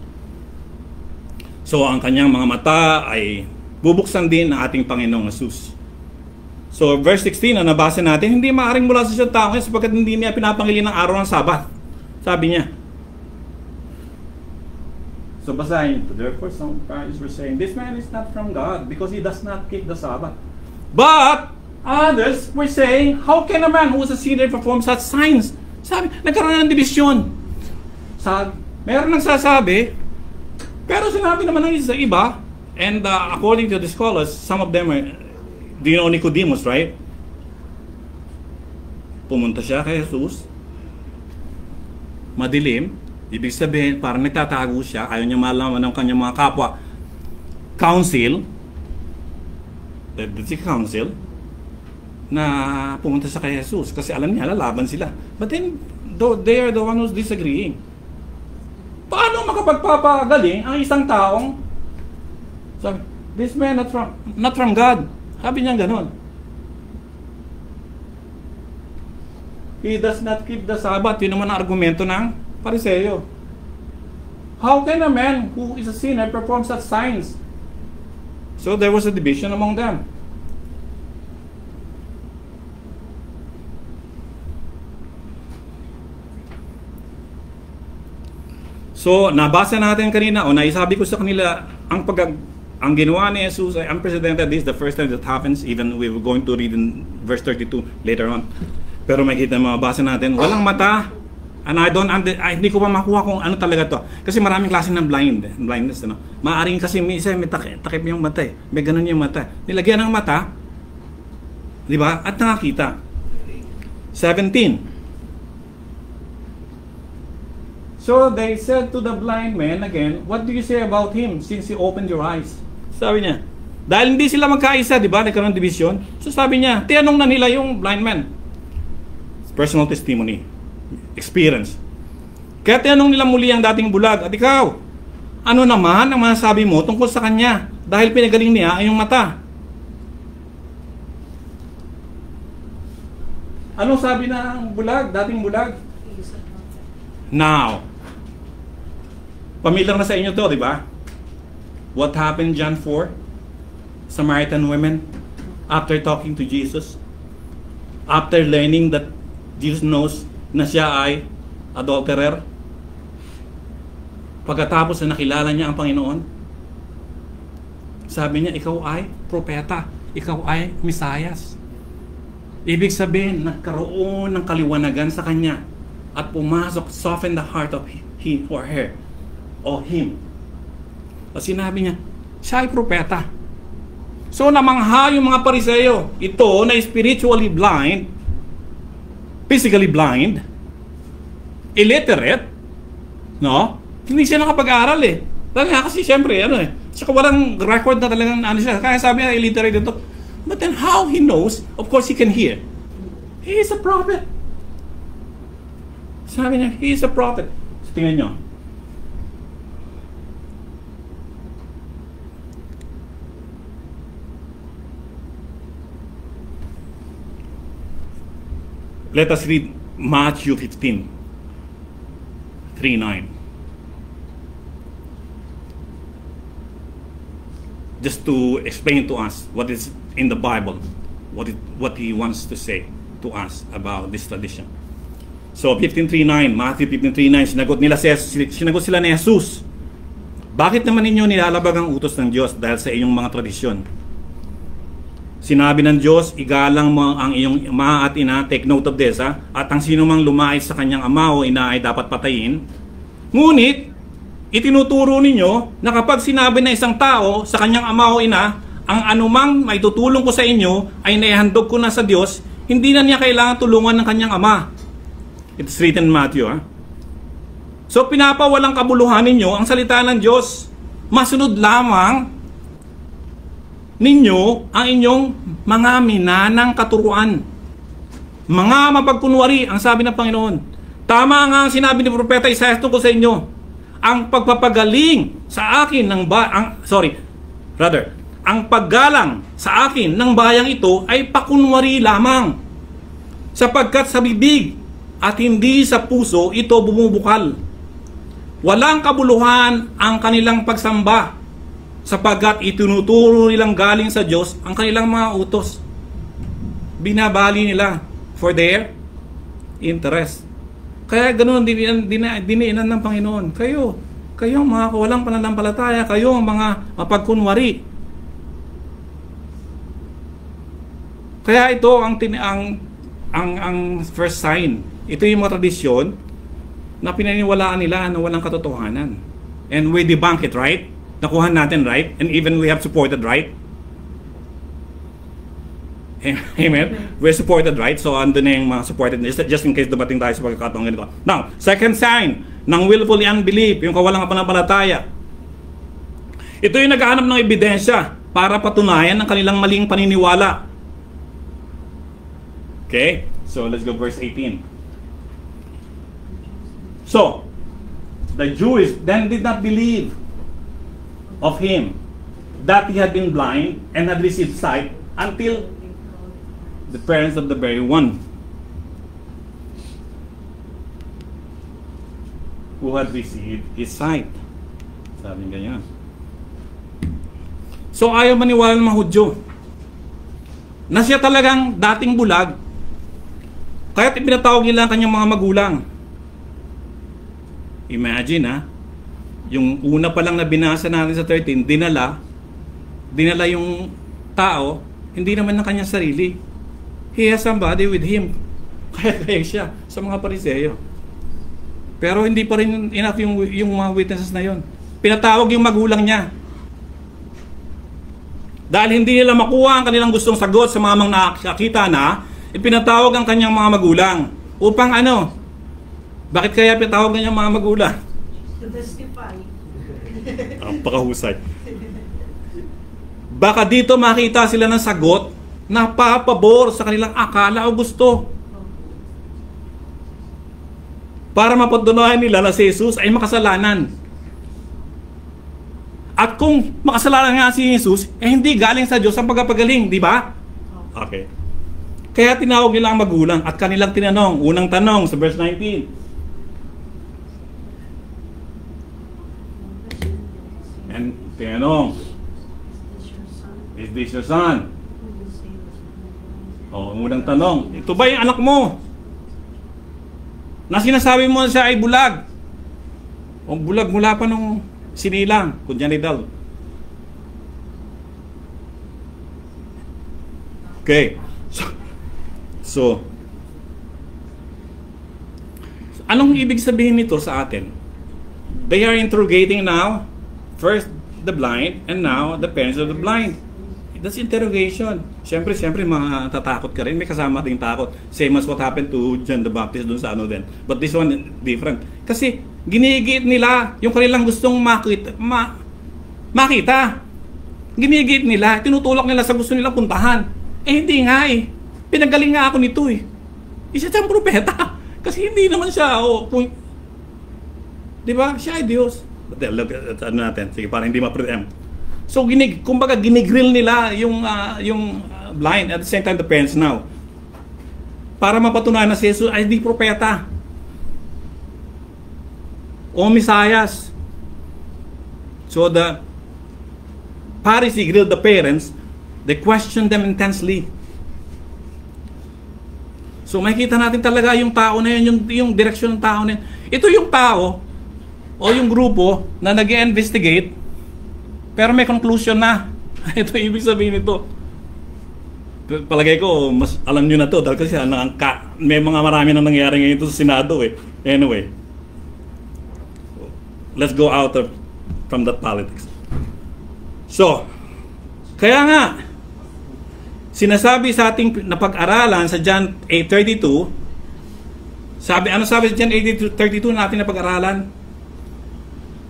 So ang kanyang mga mata ay bubuksan din ng ating Panginoong Jesus. So verse 16 na nabasa natin, hindi maaaring mula sa siyang tao sapagkat hindi niya pinapangili ng araw ng Sabat. Sabi niya. So basahin ito. Therefore some Pharisees were saying, this man is not from God because he does not keep the Sabbath. But others were saying, how can a man who is a sinner perform such signs? Sabi, nagkaroon ng dibisyon. Meron nang sasabi, pero sinabi naman ng iba, and according to the scholars, some of them are, do you know Nicodemus, right? Pumunta siya kay Jesus. Madilim. Ibig sabihin, parang nagtatago siya. Ayaw niya malaman ng kanyang mga kapwa. Council. The council. Na pumunta siya kay Jesus. Kasi alam niya, lalaban sila. But then, they are the one who's disagreeing. Paano makapagpapagaling ang isang taong sabi, this man not from God. Sabi niya gano'n. He does not keep the Sabbath. Yun naman ang argumento ng Pariseo. How can a man who is a sinner perform such signs? So there was a division among them. So, nabasa natin kanina, o naisabi ko sa kanila, ang ginawa ni Jesus ay unprecedented. This is the first time that happens. Even we were going to read in verse 32 later on. Pero makikita, mabasa natin, walang mata. And hindi ko pa makuha kung ano talaga to. Kasi maraming klase ng blindness. Ano? Maaaring kasi may takip yung mata eh. May ganun yung mata. Nilagyan ng mata, di ba? At nakakita. 17. So they said to the blind man again, what do you say about him since he opened your eyes? Sabi niya, dahil hindi sila magkaisa, di ba? Nagkaroon ng division. So sabi niya, tinanong na nila yung blind man. Personal testimony. Experience. Kaya tinanong nila muli ang dating bulag, at ikaw, ano naman ang masasabi mo tungkol sa kanya? Dahil pinagaling niya ay yung mata. Anong sabi ng bulag, dating bulag? Now, pamilyar na sa inyo to, di ba? What happened, John 4? Samaritan women, after talking to Jesus, after learning that Jesus knows na siya ay adulterer, pagkatapos na nakilala niya ang Panginoon, sabi niya, ikaw ay propeta, ikaw ay Misayas. Ibig sabihin, nagkaroon ng kaliwanagan sa kanya at pumasok, soften the heart of he or her o him. At sinabi niya, siya ay propeta. So namangha yung mga Pariseo, ito na spiritually blind, physically blind, illiterate, no? Hindi siya nakapag-aral eh. Talaga kasi siyempre, ano eh, saka walang record na talagang ano siya. Kaya sabi niya, illiterate ito. But then how he knows, of course he can hear. He is a prophet. Sabi niya, he is a prophet. So, tingnan nyo. Let us read Matthew 15, 3:9. Just to explain to us what is in the Bible, what he wants to say to us about this tradition. So 15:3:9, Matthew 15:3:9, sinagot sila ni Jesus. Bakit naman ninyo nilalabag ang utos ng Diyos dahil sa iyong mga tradisyon? Sinabi ng Diyos, igalang mo ang iyong ama at ina, take note of this ha, at ang sino mang lumait sa kanyang ama o ina ay dapat patayin. Ngunit, itinuturo ninyo na kapag sinabi na isang tao sa kanyang ama o ina, ang anumang may tutulong ko sa inyo ay naihandog ko na sa Diyos, hindi na niya kailangan tulungan ng kanyang ama. It's written in Matthew. Ha? So pinapawalang kabuluhan ninyo ang salita ng Diyos. Masunod lamang ninyo ang inyong mga minanang katuruan. Mga mapagkunwari, ang sabi ng Panginoon. Tama nga ang sinabi ni Propeta Isaiah tungkol sa inyo. Ang pagpapagaling sa akin ang paggalang sa akin ng bayang ito ay pakunwari lamang. Sapagkat sa bibig at hindi sa puso ito bumubukal. Walang kabuluhan ang kanilang pagsamba, sapagkat itinuturo nilang galing sa Diyos ang kanilang mga utos. Binabali nila for their interest. Kaya ganoon diniinan ng Panginoon. Kayo mga kawalang pananampalataya, kayo ang mga mapagkunwari. Kaya ito ang first sign. Ito yung mga tradisyon na pinaniwalaan nila na walang katotohanan. And we debunk it, right? Nakuha natin, right? And even we have supported, right? Amen? We're supported, right? So, andun na yung mga supported, just in case dumating tayo sa pagkakataong ganito. Now, second sign ng willful unbelief, yung kawalang pananampalataya. Ito yung naghahanap ng ebidensya para patunayan ang kanilang maling paniniwala. Okay? So, let's go verse 18. So, the Jews then did not believe of him that he had been blind and had received sight until the parents of the very one who had received his sight. Sabi ganyan. So ayaw maniwala ng mga Hudyo na siya talagang dating bulag, kaya't ipinatawag nila ang kanyang mga magulang. Imagine ha, Yung una pa lang na binasa natin sa 13, dinala yung tao, hindi naman ng kanyang sarili. He has somebody with him. Kaya siya sa mga Pariseo. Pero hindi pa rin enough yung mga witnesses na yon. Pinatawag yung magulang niya. Dahil hindi nila makuha ang kanilang gustong sagot sa mga nakakita na, ipinatawag ang kanyang mga magulang. Upang ano? Bakit kaya pinatawag kanyang mga magulang? To testify. Ang pakahusay. Baka dito makita sila ng sagot na papabor sa kanilang akala o gusto. Para mapatunayan nila na si Jesus ay makasalanan. At kung makasalanan nga si Jesus, hindi galing sa Diyos ang pagpapagaling, di ba? Okay. Kaya tinawag nila ang magulang at kanilang tinanong, unang tanong sa verse 19. And tinanong, is this your son? Unang tanong, ito ba yung anak mo? Na sinasabi mo siya ay bulag. O bulag mula pa nung sinilang, congenital. Okay. So, anong ibig sabihin nito sa atin? They are interrogating now, first the blind, and now the parents of the blind. That's interrogation. Siyempre, matatakot ka rin. May kasama ding takot. Same as what happened to John the Baptist dun sa ano din. But this one, different. Kasi, ginigit nila yung kanilang gustong makita. Ginigit nila. Tinutulak nila sa gusto nilang puntahan. Hindi nga eh. Pinagaling nga ako nito eh. Isa siyang propeta. Kasi hindi naman siya, di ba? Siya ay Diyos. But look at ano natin. Sige, para hindi ma-preempt. So, kumbaga ginigrill nila yung blind at the same time the parents now. Para mapatunayan na si Jesus ay di propeta. O Mesias. So, the Pharisee grilled the parents. They questioned them intensely. So, makikita natin talaga yung tao na yun, yung direksyon ng tao na yun. Ito yung tao o yung grupo na nag-investigate pero may conclusion na. Ito ibig sabihin nito. Palagay ko, mas alam nyo na to dahil kasi may mga marami nang nangyari ngayon ito sa Senado eh. Anyway, let's go out from that politics. So, kaya nga, sinasabi sa ating napag-aralan sa John 8:32, ano sabi sa John 8:32 natin napag-aralan?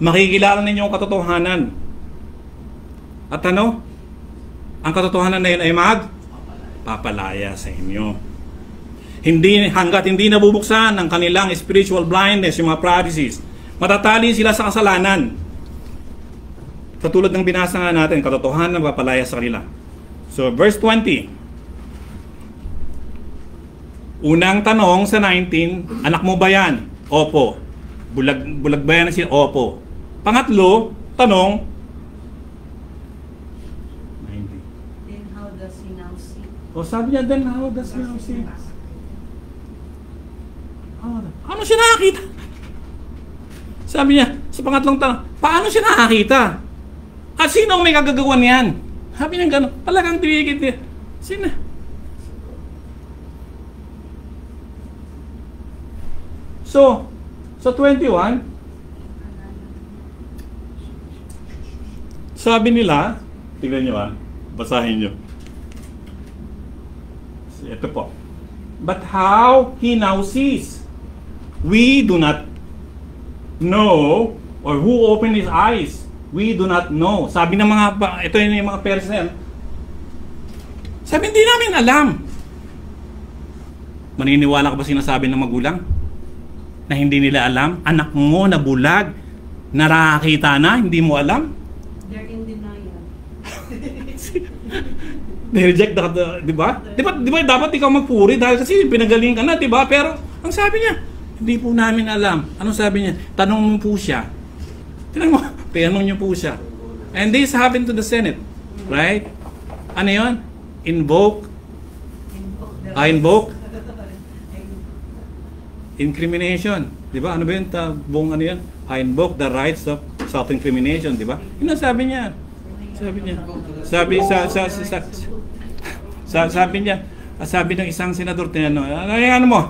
Makikilala ninyo ang katotohanan. At ano? Ang katotohanan na yun ay papalaya sa inyo. Hanggat hindi nabubuksan ang kanilang spiritual blindness, yung mga Pharisees, matatali sila sa kasalanan. Katulad ng binasa nga natin, katotohanan na papalaya sa kanila. So, verse 20. Unang tanong sa 19, anak mo ba yan? Opo. Bulag ba yan siya? Opo. Pangatlo, tanong, o sabi niya, then how does he now see? Ano siya nakakita? Sabi niya, sa pangatlong tanong, paano siya nakakita? At sino ang may kagagawan niyan? Sabi niya gano'n, talagang tinigit niya. Sino? So, sa 21, sabi nila, tignan niyo basahin niyo. Ito po. But how he now sees, we do not know, or who opened his eyes, we do not know. Sabi ng ito yung mga parents na yan. Sabi, hindi namin alam. Maniniwala ka ba sinasabi ng magulang? Na hindi nila alam? Anak mo na bulag, nakakita na, hindi mo alam? They're in denial. Nireject na, di ba? Di ba dapat ikaw magpuri dahil kasi pinagaling ka na, di ba? Pero ang sabi niya, hindi po namin alam. Anong sabi niya? Tanong mo po siya. Tinanong niyo po siya. And this happened to the Senate. Right? Ano yun? Invoke. Incrimination. Di ba? Ano ba yun? Buong ano yun? I invoke the rights of self-incrimination, di ba? Yun ang sabi niya. Sabi niya. Sabi ng isang senador, ano mo?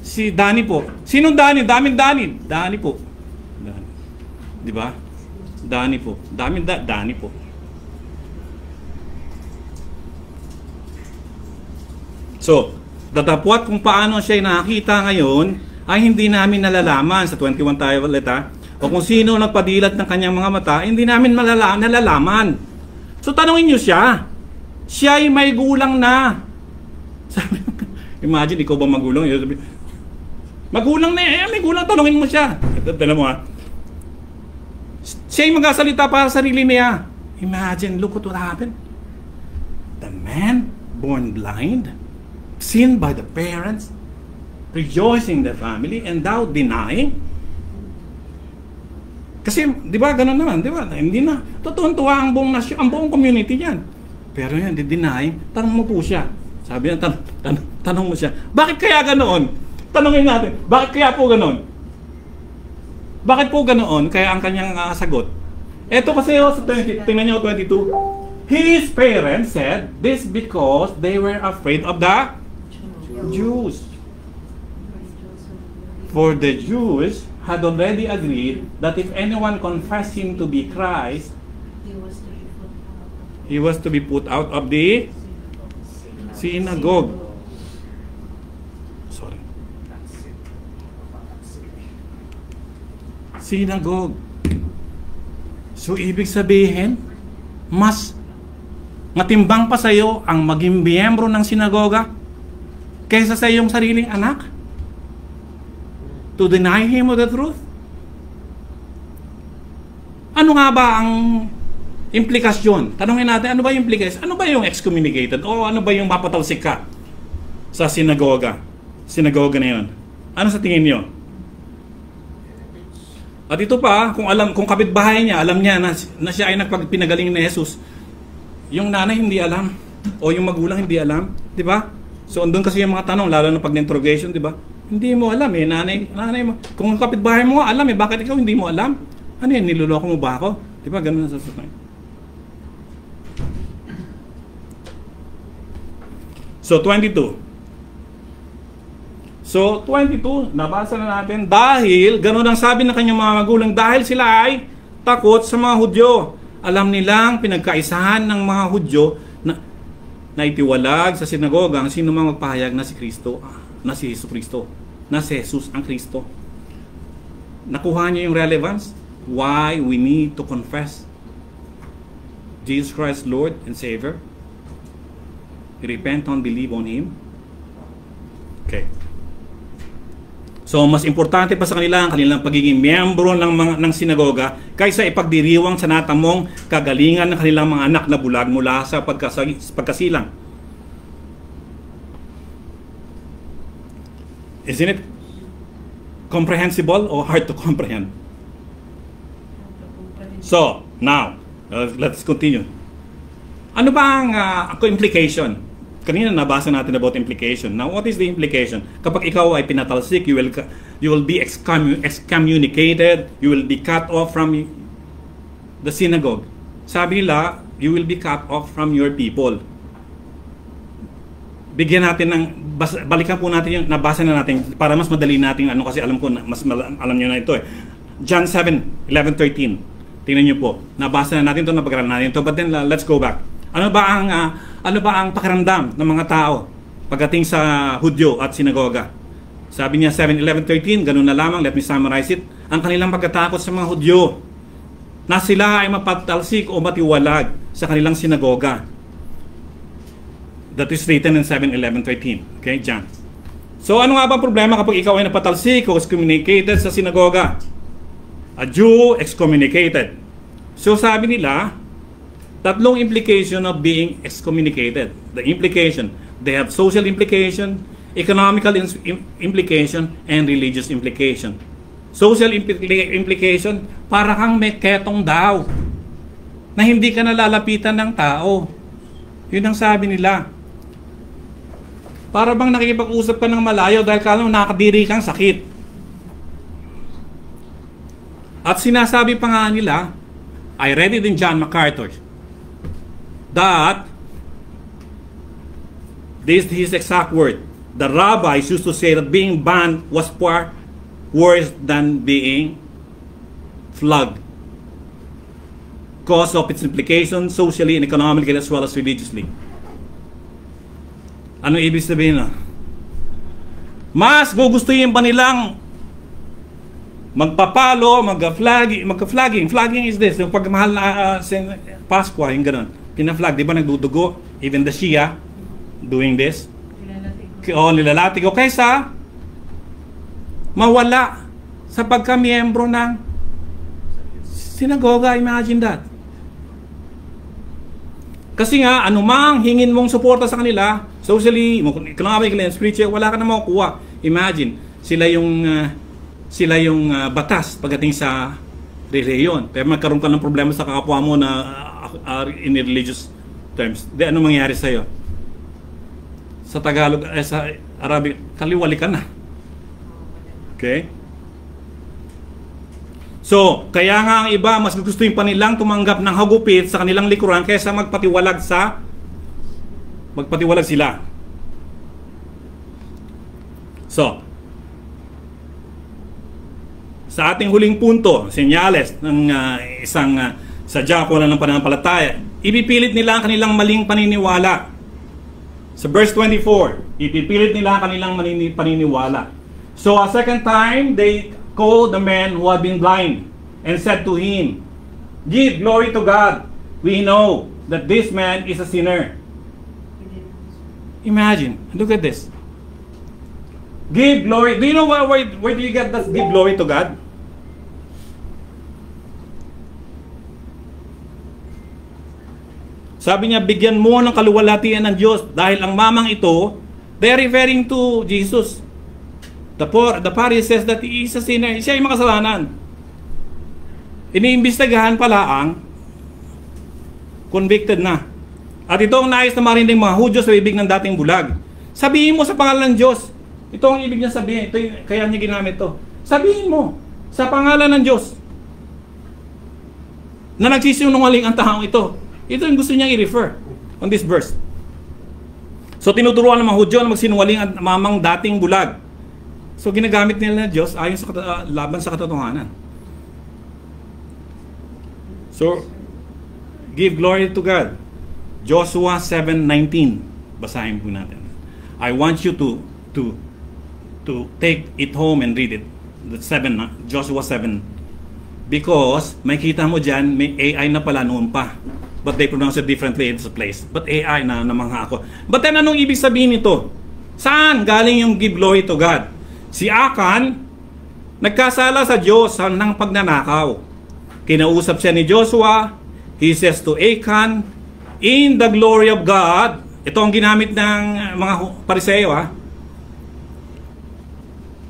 Si Danny po. Sinong Danny? Danny po. Danny. Di ba? Danny po. Danny po. So, datapwat kung paano siya nakita ngayon ay hindi namin nalalaman. Sa 21 tayo ulit ha. O kung sino nagpadilat ng kanyang mga mata, hindi namin nalalaman. So, tanungin nyo siya. Siya ay may gulang na. Sabi, imagine, ikaw ba magulang? Magulang na eh, may gulang, tanungin mo siya. Tignan mo ha. Siya ay magsasalita para sa sarili niya. Imagine, look what happened. The man born blind, seen by the parents, rejoicing the family, and thou denying. Kasi, di ba, ganun naman, di ba? Hindi na. Tutuwa ang buong nasyon, ang buong community yan. Pero yan, denying, tanong mo po siya. Sabi niya, tanong mo siya. Bakit kaya ganoon? Tanongin natin, bakit kaya po ganoon? Bakit po ganoon? Kaya ang kanyang sagot. Ito kasi, tingnan niyo 22. His parents said this because they were afraid of the Jews. For the Jews had already agreed that if anyone confessed him to be Christ, he was to be put out of the synagogue. Sorry. Synagogue. So, ibig sabihin, mas matimbang pa sa'yo ang maging miyembro ng sinagoga kaysa sa iyong sariling anak? To deny him of the truth? Ano nga ba ang implikasyon? Tanungin natin, ano ba yung implication? Ano ba yung excommunicated? O ano ba yung mapatalsik ka sa sinagoga? Sinagoga na yun. Ano sa tingin nyo? At ito pa, kung kapitbahay niya, alam niya na siya ay nagpinagaling ni Jesus, yung nanay hindi alam, o yung magulang hindi alam, di ba? So, andun kasi yung mga tanong, lalo na pag na-interrogation, di ba? Hindi mo alam eh, nanay mo. Kung kapitbahay mo alam eh, bakit ikaw hindi mo alam? Ano yan, niloloko mo ba ako? Di ba, ganun na sasabihin. So, 22. So, 22, nabasa na natin, dahil, ganun ang sabi ng kanyang mga magulang, dahil sila ay takot sa mga Hudyo. Alam nilang pinagkaisahan ng mga Hudyo na itiwalag sa sinagoga ang sino mang magpahayag na si Kristo, na si Hesus Kristo, na si Jesus ang Kristo. Nakuha niyo yung relevance? Why we need to confess Jesus Christ Lord and Savior? Repent and believe on Him. Okay. So, mas importante pa sa kanila ang kanilang pagiging miyembro ng sinagoga kaysa ipagdiriwang sa natamong kagalingan ng kanilang mga anak na bulag mula sa pagkasilang. Isn't it comprehensible or hard to comprehend? So, now, let's continue. Ano ba ang implication? Kanina nabasa natin about implication. Now, what is the implication? Kapag ikaw ay pinatalsik, you will be excommunicated, you will be cut off from the synagogue. Sabi nila, you will be cut off from your people. Bigyan natin ng, balikan po natin yung nabasa na natin para mas madali natin kasi alam ko alam niyo na ito eh. John 7:11-13. Tingnan niyo po. Nabasa na natin ito, napag-aralan natin ito, but then let's go back. Ano ba ang pakiramdam ng mga tao pagdating sa Hudyo at sinagoga? Sabi niya 7:11-13, ganun na lamang, let me summarize it. Ang kanilang pagkatakot sa mga Hudyo na sila ay mapatalsik o matiwalag sa kanilang sinagoga. That is written in 7:11-13. Okay, John. So ano nga ba ang problema kapag ikaw ay napatalsik o excommunicated sa sinagoga? A Jew excommunicated. So sabi nila, tatlong implication of being excommunicated. The implication, they have social implication, economical implication, and religious implication. Social implication, para kang may ketong daw, na hindi ka nalalapitan ng tao. Yun ang sabi nila. Para bang nakikipag-usap ka ng malayo dahil kala mo nakadiri kang sakit. At sinasabi pa nga nila, I read it in John MacArthur, that this is his exact word. The rabbis used to say that being banned was far worse than being flogged, because of its implications socially and economically as well as religiously. Ano ibig sabihin na? Mas gugustuhin pa nilang magpapalo, magka-flagging. Flagging is this, yung pagmahal na Pasko, yung gano'n. Pina-flag, di ba nagdudugo? Even the Shia doing this. Nilalati ko. Kaysa mawala sa pagka-miyembro ng sinagoga. Imagine that. Kasi nga, anumang hingin mong suporta sa kanila, socially, economically, and spiritually, wala ka na makukuha. Imagine, sila yung batas pagdating sa reliyon. Pero magkaroon ka ng problema sa kakapwa mo na in religious terms. Di, ano mangyari sa'yo? Sa Tagalog, sa Arabic, kaliwali ka na. Okay? So, kaya nga ang iba, mas gustuin pa nilang tumanggap ng hagupit sa kanilang likuran kaysa magpatiwalag sila. So, sa ating huling punto, senyales ng isang sadya ko ng pananampalataya, ipipilit nila ang kanilang maling paniniwala. Sa verse 24, ipipilit nila ang kanilang paniniwala. So, a second time, they called the man who had been blind and said to him, "Give glory to God. We know that this man is a sinner." Imagine, look at this. Give glory. Do you know where do you get that give glory to God? Sabi niya, bigyan mo ng kaluwalhatian ng Diyos dahil ang mamang ito, they're referring to Jesus. The Pharisee says that he is a sinner. Siya yung makasalanan. Iniimbestigahan pala ang convicted na. At ito ang nais na marinig mga Hudyo sa bibig ng dating bulag. Sabihin mo sa pangalan ng Diyos. Ito ang ibig niya sabihin. Ito yung, kaya niya ginamit ito. Sabihin mo sa pangalan ng Diyos na nagsisinungaling ang taong ito. Ito yung gusto niyang i-refer on this verse. So tinuturuan ng mga Hudyo na magsinungaling ang mamang dating bulag. So ginagamit nila ng Diyos ayon sa laban sa katotohanan. So give glory to God. Joshua 7:19. Basahin po natin. I want you to take it home and read it. The 7, Joshua 7. Because may kita mo diyan, may AI na pala noon pa. But they pronounce it differently in this place. But AI na namangha ako. But then anong ibig sabihin nito? Saan galing yung give glory to God? Si Akan, nagkasala sa Diyos ng pagnanakaw. Kinausap siya ni Joshua. He says to Achan, in the glory of God, ito ang ginamit ng mga Pariseo, ha?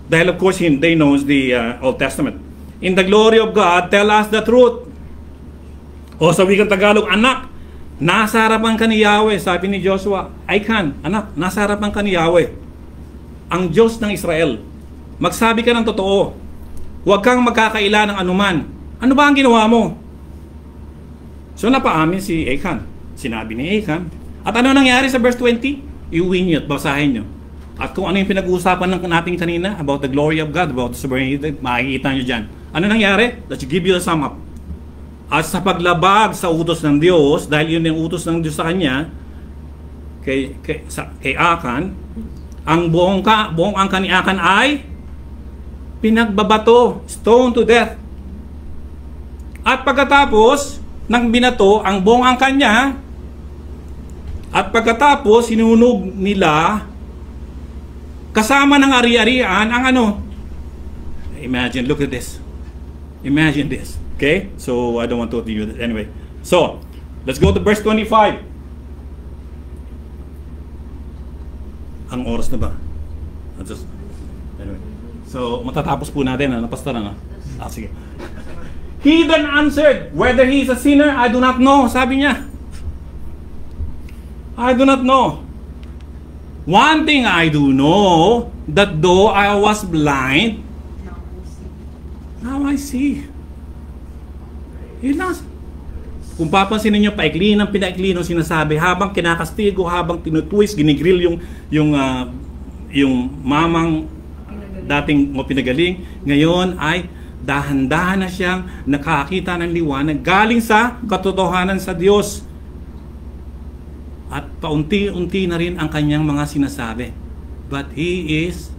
Dahil of course, they knows the Old Testament. In the glory of God, tell us the truth. O sa wikang Tagalog, anak, nasa harapan ka ni Yahweh, sabi ni Joshua. Achan, anak, nasa harapan ka ni Yahweh, ang Diyos ng Israel. Magsabi ka ng totoo. Huwag kang magkakaila ng anuman. Ano ba ang ginawa mo? So napaamin si Achan. Sinabi ni Achan. At ano nangyari sa verse 20? Iuwi niyo at basahin niyo. At kung ano yung pinag-uusapan natin kanina about the glory of God, about the sovereignty, makikita niyo dyan. Ano nangyari? Let's give you a sum up. At sa paglabag sa utos ng Diyos, dahil yun yung utos ng Diyos sa kanya, kay Achan, ang buong angkan ni Achan ay pinagbabato, stone to death. At pagkatapos ng binato ang buong angkan niya, at pagkatapos sinunog nila kasama ng ari-arian ang ano. Imagine, look at this. Imagine this. Okay? So I don't want to do that anyway. So, let's go to verse 25. Ang oras na ba? Anyway. So, matatapos po natin, ano, pastor, ano? Sige. He then answered, whether he is a sinner, I do not know. Sabi niya, I do not know. One thing I do know, that though I was blind, now I see. Yun lang. Kung papansinin niyo, paikli ng pinaikli ng sinasabi, habang kinakastigo, habang tinutwist, ginigrill yung mamang dating mo pinagaling, ngayon ay dahan-dahan na siyang nakakita ng liwanag galing sa katotohanan sa Diyos. At paunti-unti na rin ang kanyang mga sinasabi. But he is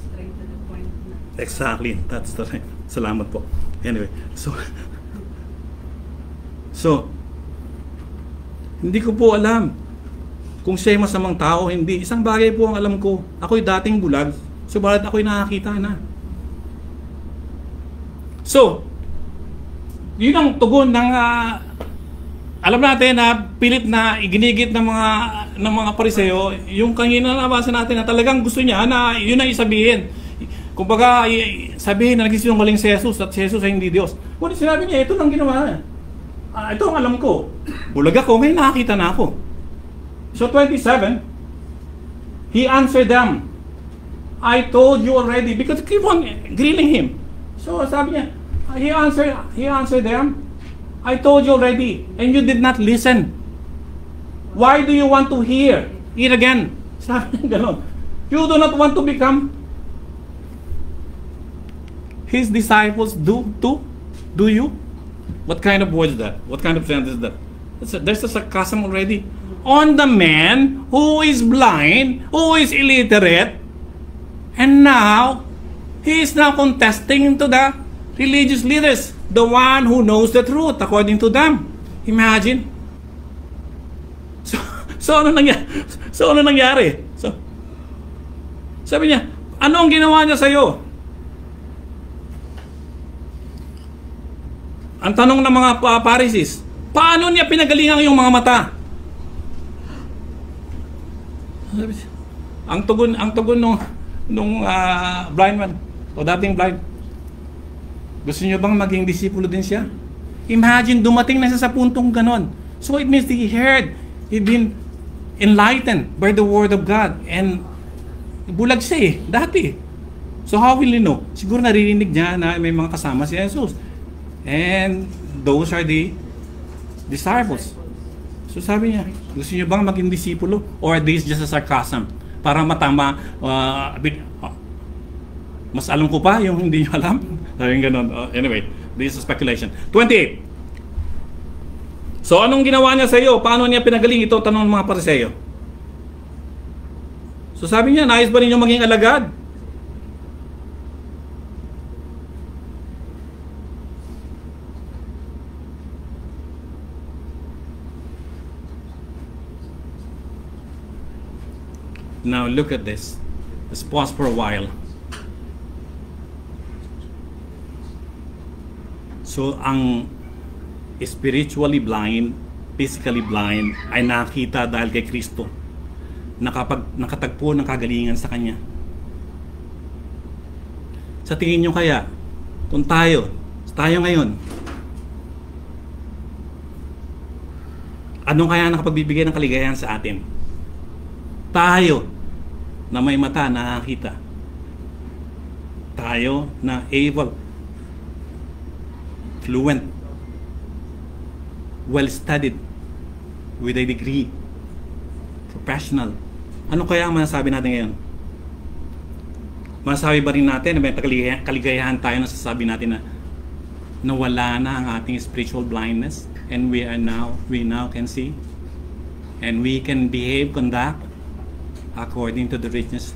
Straight to the point na. exactly, that's the right. Salamat po. Anyway, so hindi ko po alam kung siya'y masamang tao, hindi. Isang bagay po ang alam ko. Ako'y dating bulag, subalit ako'y nakakita na. So, yun ang tugon ng alam natin na pilit na iginigit ng mga Pariseo, yung kanina nabasa natin na talagang gusto niya na yun ang isabihin. Kumbaga, sabihin na nagsisinungaling si Jesus at si Jesus ay hindi Diyos. Kung sinabi niya, ito lang ginawa niya. Ito ang alam ko. Bulag ako, ngayon nakakita na ako. So 27, he answered them, I told you already, because keep on grilling him. So sabi niya, he answered them, I told you already, and you did not listen. Why do you want to hear it again? Sabi niya gano'n. You do not want to become his disciples, do you? What kind of word is that? What kind of sentence is that? There's a sarcasm already. On the man who is blind, who is illiterate, and now, he is now contesting to the religious leaders, the one who knows the truth according to them. Imagine. So ano nangyari? So, sabi niya, ano ang ginawa niya sa'yo? Ang tanong ng mga Pharisees, paano niya pinagalingan yung mga mata? Ang tugon nung blind man, o dating blind, gusto niyo bang maging disipulo din siya? Imagine, dumating na siya sa puntong ganon. So it means he heard, he'd been enlightened by the word of God. And bulag siya dati. So how will you know? Siguro naririnig niya na may mga kasama si Jesus. And those are the disciples. So sabi niya, gusto niyo bang maging disipulo? Or this is just a sarcasm? Para matama, mas alam ko pa yung hindi niyo alam. Sabi ganun. Anyway, this is speculation. 28. So anong ginawa niya sa iyo? Paano niya pinagaling? Ito tanong ng mga Pariseo. So sabi niya, nais ba ninyo maging alagad? Now look at this. Let's pause for a while. So ang spiritually blind, physically blind ay nakita dahil kay Kristo. Nakatagpo ng kagalingan sa Kanya. Sa tingin nyo kaya, kung tayo ngayon, anong kaya nakapagbibigay ng kaligayahan sa atin? Tayo na may mata nakakita. Tayo na able, fluent, well-studied, with a degree, professional. Ano kaya ang masasabi natin ngayon? Masasabi ba rin natin na may kaligayahan tayo na sasabi natin na nawala na ang ating spiritual blindness and we now can see and we can behave, conduct according to the richness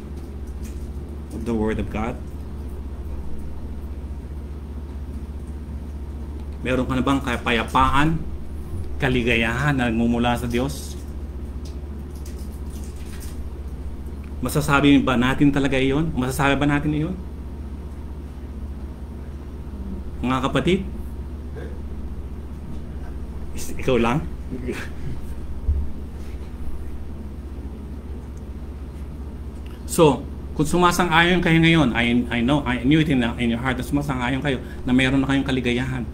of the Word of God? Meron ka na bang kapayapaan, kaligayahan na nagmumula sa Diyos? Masasabi ba natin talaga iyon? Masasabi ba natin iyon? Mga kapatid? Ikaw lang? So, kung sumasang-ayon kayo ngayon, I knew it in your heart na sumasang-ayon kayo na mayroon na kayong kaligayahan,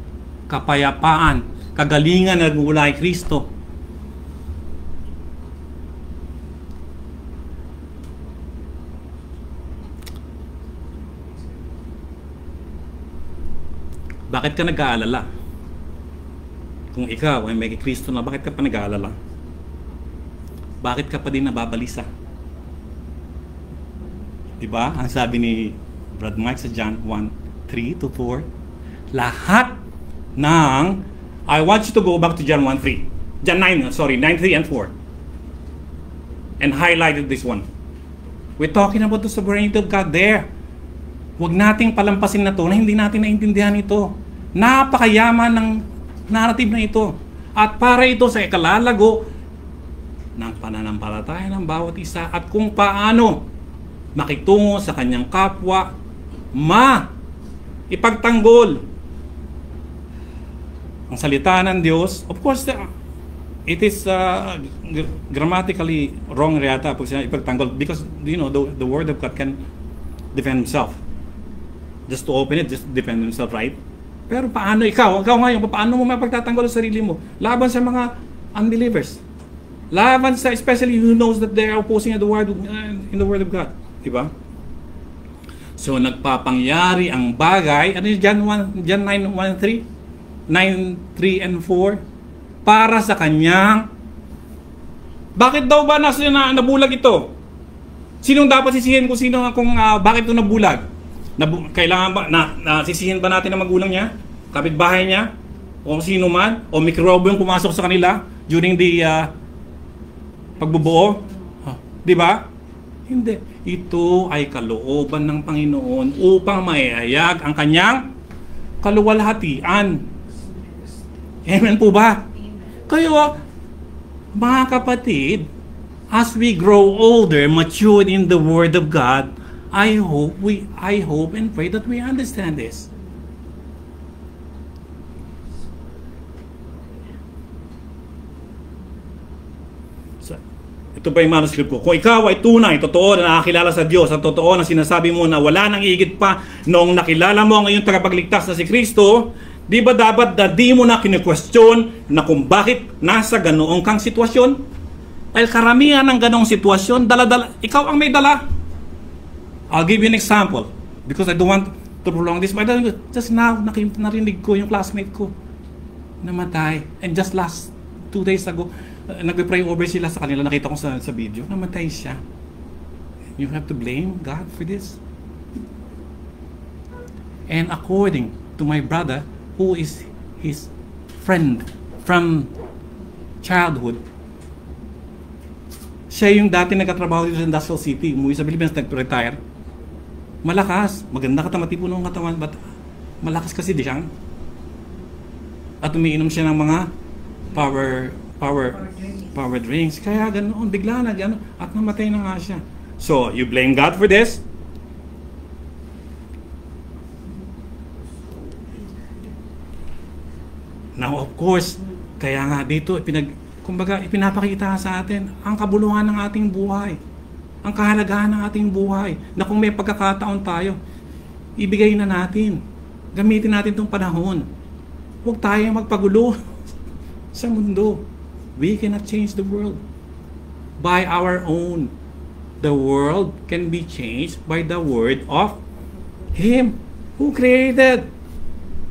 kapayapaan, kagalingan na nagmumula kay Kristo. Bakit ka nag-aalala? Kung ikaw ay may Kristo na, bakit ka pa nag-aalala? Bakit ka pa din nababalisa? Diba? Ang sabi ni Brad Mike sa John 1:3-4, lahat ng, I want you to go back to John 1:3. John 9:3 and 4. And highlighted this one. We're talking about the sovereignty of God there. Huwag nating palampasin na to na hindi natin naintindihan ito. Napakayaman ng narrative na ito. At para ito sa ikalalago ng pananampalataya ng bawat isa at kung paano makitungo sa kanyang kapwa, ipagtanggol ang salita ng Diyos. Of course, it is grammatically wrong yata pag sinabi ipagtanggol because the word of God can defend himself. Just to open it, just defend himself, right? Pero paano ikaw ngayon, paano mo mapagtatanggol sa sarili mo laban sa mga unbelievers? Laban sa especially who knows that they are opposing the word in the word of God, di ba? So nagpapangyari ang bagay, ano yung John 9:3 and 4 para sa kanyang. Bakit daw ba nabulag ito? Sinong dapat sisihin kung bakit ito nabulag? Kailangan ba sisihin ba natin ang magulang niya, kapitbahay niya, o sino man, o mikrobyo yung pumasok sa kanila during the pagbubuo? Di ba? Hindi. Ito ay kalooban ng Panginoon upang maihayag ang kanyang kaluwalhatian. Amen po ba? Kaya, mga kapatid, as we grow older, matured in the Word of God, I hope and pray that we understand this. So, ito pa yung manuscript ko. Kung ikaw ay tunay, totoo na nakakilala sa Diyos, at totoo na sinasabi mo na wala nang higit pa noong nakilala mo ang iyong tagapagligtas na si Kristo, di ba dapat na di mo na kine-question na kung bakit nasa ganoong kang sitwasyon? Dahil karamihan ng ganoong sitwasyon, ikaw ang may dala. I'll give you an example because I don't want to prolong this. But just now, narinig ko yung classmate ko namatay. And just last 2 days ago, nagpe-pray over sila sa kanila. Nakita ko sa video, namatay siya. You have to blame God for this. And according to my brother, who is his friend from childhood, siya yung dati nagkatrabaho dito sa Industrial City, umuwi sa Philippines, nag-retire. Malakas, maganda katamatipo ng katawan, but malakas kasi siyang. At umiinom siya ng mga power drinks. Kaya ganoon, bigla na ganoon, at namatay na nga siya. So, you blame God for this? Now, of course, kaya nga dito, ipinapakita sa atin ang kabuluhan ng ating buhay. Ang kahalagahan ng ating buhay, na kung may pagkakataon tayo, ibigay na natin. Gamitin natin itong panahon. Huwag tayo magpagulo sa mundo. We cannot change the world by our own. The world can be changed by the word of Him who created.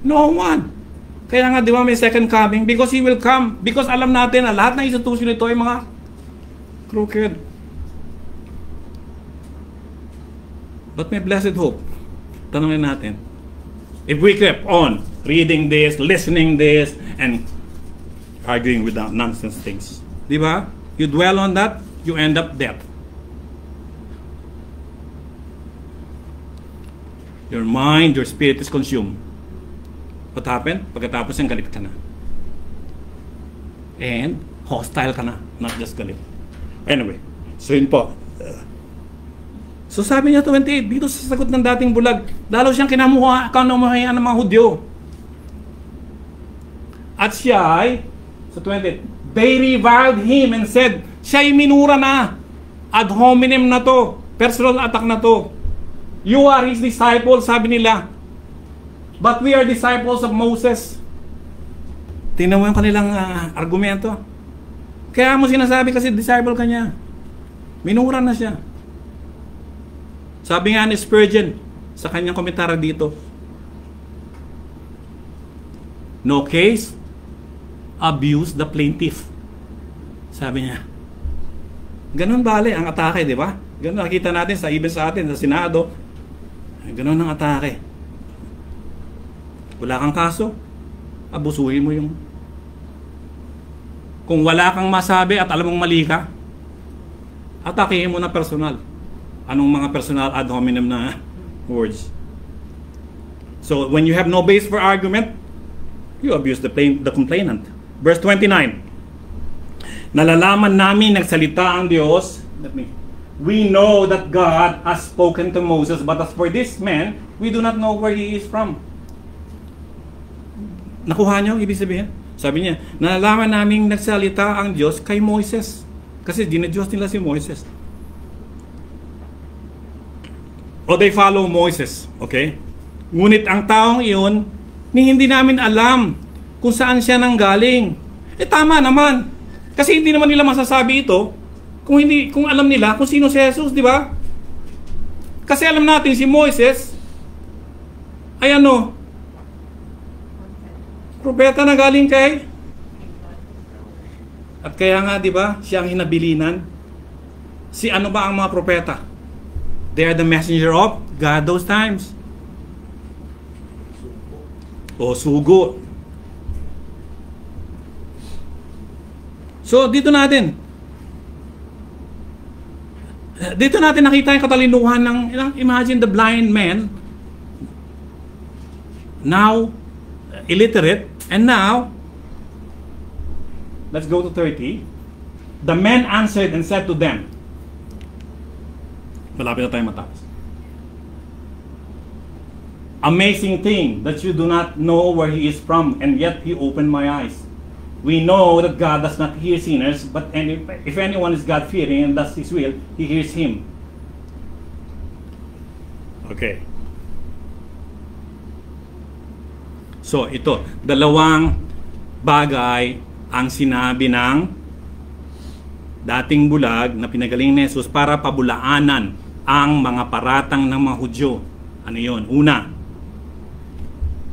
No one. Kaya nga, di ba, may second coming? Because He will come. Because alam natin na lahat ng institution ito ay mga crooked. But may blessed hope. Tanungin natin. If we kept on reading this, listening this, and arguing with nonsense things, di ba? You dwell on that, you end up dead. Your mind, your spirit is consumed. What happened? Pagkatapos yung galit ka na. And hostile ka na, not just galit. Anyway, so yun po. So sabi niya 28, dito sa sagot ng dating bulag, lalo siyang kinamuhayan ng mga Hudyo. At siya ay, sa 28, they reviled him and said, siya ay minura na, ad hominem na to, personal attack na to. You are his disciples, sabi nila. But we are disciples of Moses. Tingnan mo yung kanilang argumento. Kaya mo sinasabi kasi disciple ka niya. Minura na siya. Sabi nga ni Spurgeon sa kanyang komentaryo dito, No case, abuse the plaintiff. Sabi niya. Ganun bale ang atake, di ba? Ganun nakita natin even sa atin, sa Senado. Ganun ang atake. Wala kang kaso, abusuhin mo yung... Kung wala kang masabi at alam mong mali ka, atakehin mo na personal. Anong mga personal ad hominem na words? So, when you have no base for argument, you abuse the complainant. Verse 29. Nalalaman namin nagsalita ang Diyos. We know that God has spoken to Moses, but as for this man, we do not know where he is from. Nakuha niyo, ibig sabihin? Sabi niya, nalalaman namin nagsalita ang Diyos kay Moises. Kasi dinadiyos nila si Moises. O they follow Moses, okay? Ngunit ang taong iyon, hindi namin alam kung saan siya nanggaling. Tama naman. Kasi hindi naman nila masasabi ito kung alam nila kung sino si Jesus, di ba? Kasi alam natin si Moises ay propeta na galing kay at kaya nga, di ba, siya ang hinabilinan. Si ano ba ang mga propeta? They are the messenger of God those times. O sugo. So, dito natin nakita yung katalinuhan ng, imagine the blind man, now, illiterate, and now, let's go to 30. The man answered and said to them, malapit na tayo matapos. Amazing thing that you do not know where he is from, and yet he opened my eyes. We know that God does not hear sinners, but if anyone is God-fearing and does His will, He hears him. Okay. So, ito, dalawang bagay ang sinabi ng dating bulag na pinagaling ni Jesus para pabulaanan ang mga paratang ng mga Hudyo. Ano yun? Una,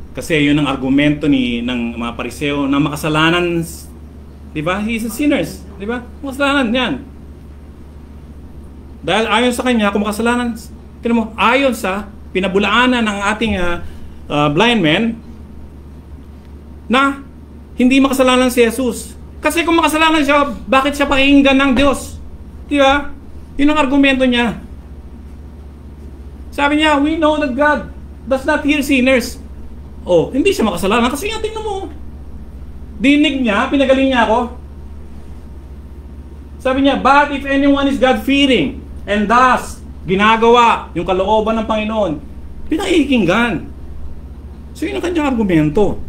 kasi yun ang argumento ng mga Pariseo na makasalanan, di ba? He is a sinners, di ba? Makasalanan yan. Dahil ayon sa kanya, kung makasalanan, ayon sa pinabulaanan ng ating blind man, na hindi makasalanan si Jesus. Kasi kung makasalanan siya, bakit siya pakinggan ng Diyos? Di ba? Yun ang argumento niya. Sabi niya, we know that God does not hear sinners. Oh, hindi siya makasalanan kasi nga tingnan mo. Dinig niya, pinagaling niya ako. Sabi niya, but if anyone is God-fearing and thus ginagawa yung kalooban ng Panginoon, pinakikinggan. So yun ang kanyang argumento.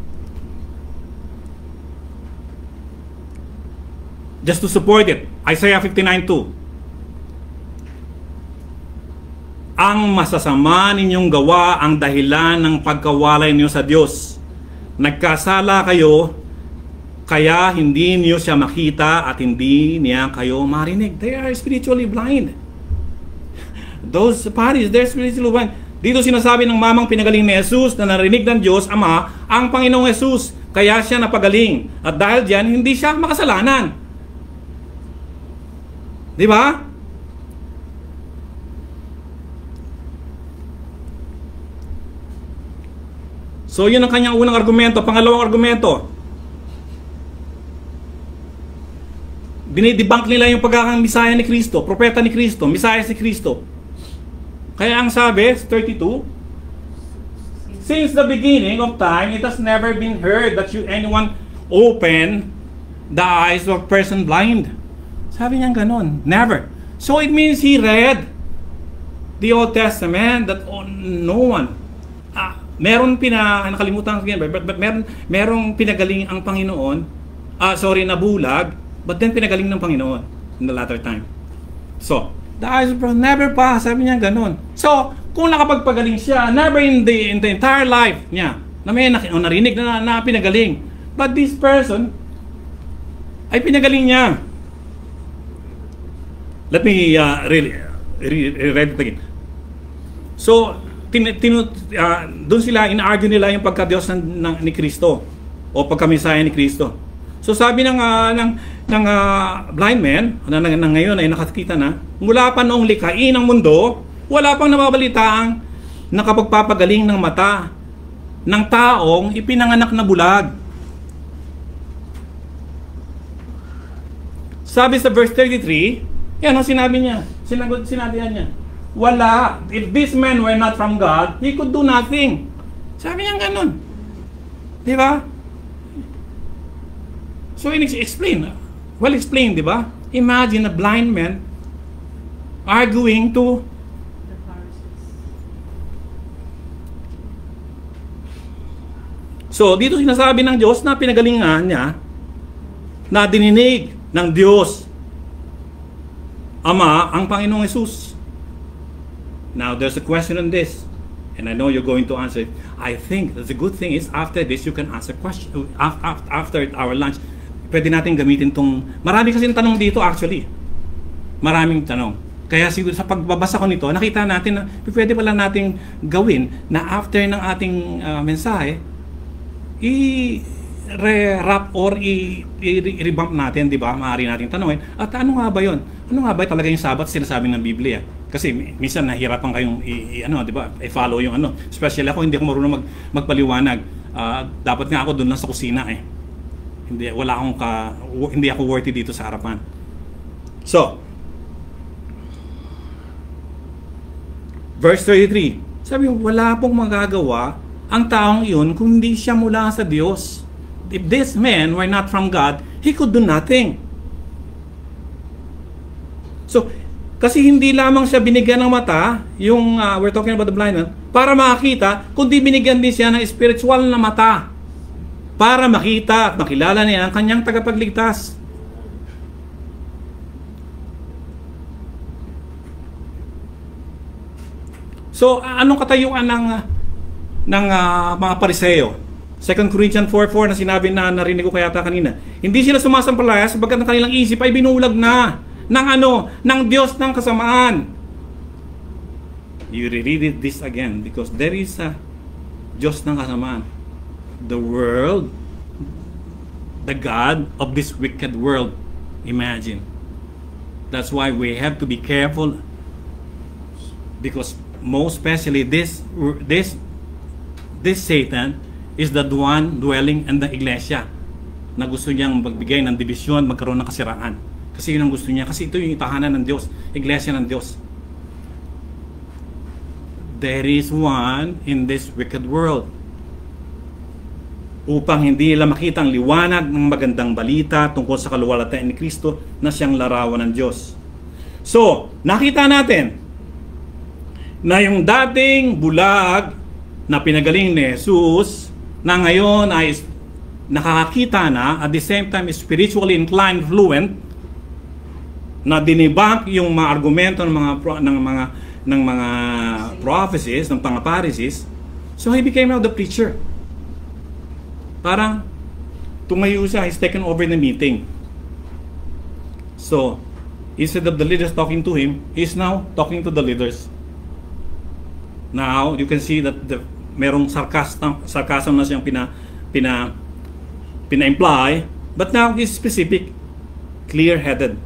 Just to support it, Isaiah 59:2. Ang masasama ninyong gawa ang dahilan ng pagkawalay niyo sa Diyos. Nagkasala kayo, kaya hindi niyo siya makita at hindi niya kayo marinig. They are spiritually blind. Those parties, they're spiritually blind. Dito sinasabi ng mamang pinagaling ni Jesus na narinig ng Diyos Ama ang Panginoong Jesus. Kaya siya napagaling. At dahil diyan, hindi siya makasalanan. Di ba? So, yun ang kanyang unang argumento. Pangalawang argumento, dinidebunk nila yung pagkakang Misaya ni Kristo, propeta ni Kristo, Misaya si Kristo. Kaya ang sabi, 32, since the beginning of time, it has never been heard that anyone open the eyes of a person blind. Sabi niya ganun. Never. So, it means he read the Old Testament that no one meron nakalimutan ko yan, but merong pinagaling ang Panginoon, nabulag, but then pinagaling ng Panginoon in the latter time. So, the eyes of God never pass, sabi niya ganun. So, kung nakapagpagaling siya, never in the entire life niya, na may narinig na pinagaling. But this person, ay pinagaling niya. Let me read it again. So, doon sila, in-argue nila yung pagka-Diyos ni Kristo. o pagkamisaya ni Kristo. So sabi ng blind man na ngayon ay nakakita na, mula pa noong likhain ng mundo, wala pang nababalitaang nakapagpapagaling ng mata ng taong ipinanganak na bulag. Sabi sa verse 33, yan ang sinabi niya. Sinabi niya, wala. If this man were not from God, he could do nothing. Sabi niya ganun. Di ba? So, explain. Well explained, di ba? Imagine a blind man arguing to The Pharisees. So, dito sinasabi ng Diyos na pinagalingan niya na dininig ng Diyos Ama ang Panginoong Hesus. Now, there's a question on this, and I know you're going to answer it. I think that the good thing is after this, you can answer question after our lunch. Pwede natin gamitin tong, marami kasi tanong dito actually. Maraming tanong. Kaya siguro sa pagbabasa ko nito, nakita natin na pwede pala nating gawin na after ng ating mensahe, i-rewrap or i-revamp natin, di ba? Maaari natin tanongin. At ano nga ba yun? Ano nga ba talaga yung Sabat sinasabi ng Biblia? Kasi minsan nahihirapan kayong di ba? I-follow yung ano. Especially ako, hindi ako marunong magpaliwanag. Dapat nga ako doon lang sa kusina eh. Hindi ako worthy dito sa harapan. So, verse 33. Sabi, wala pong magagawa ang taong iyon kung hindi siya mula sa Diyos. If this man were not from God, he could do nothing. So, kasi hindi lamang siya binigyan ng mata, yung we're talking about the blind man, para makakita, kundi binigyan din siya ng spiritual na mata para makita at makilala niya ang kanyang tagapagligtas. So, anong katayuan ng mga Pariseo? 2 Corinthians 4:4 na sinabi na narinig ko kaya kanina. Hindi sila sumasampalaya sapagkat ang kanilang isip ay binulag na ng Diyos ng kasamaan. You reread this again because there is a Diyos ng kasamaan. The world, the God of this wicked world. Imagine. That's why we have to be careful because most especially this Satan is the one dwelling in the iglesia na gusto niyang magbigay ng division, magkaroon ng kasiraan. Kasi yun ang gusto niya. Kasi ito yung tahanan ng Diyos, iglesia ng Diyos. There is one in this wicked world. Upang hindi nila makita ang liwanag ng magandang balita tungkol sa kaluwalhatian ni Kristo na siyang larawan ng Diyos. So, nakita natin na yung dating bulag na pinagaling ni Jesus na ngayon ay nakakakita na, at the same time spiritually inclined, fluent, na dinibunk yung mga argumento ng mga prophecies, ng mga Pharisees. So he became now the preacher. Parang tumayo siya, he's taken over the meeting. So instead of the leaders talking to him, he's now talking to the leaders. Now you can see that merong sarcasm na siyang pina-imply, but now he's specific, clear-headed,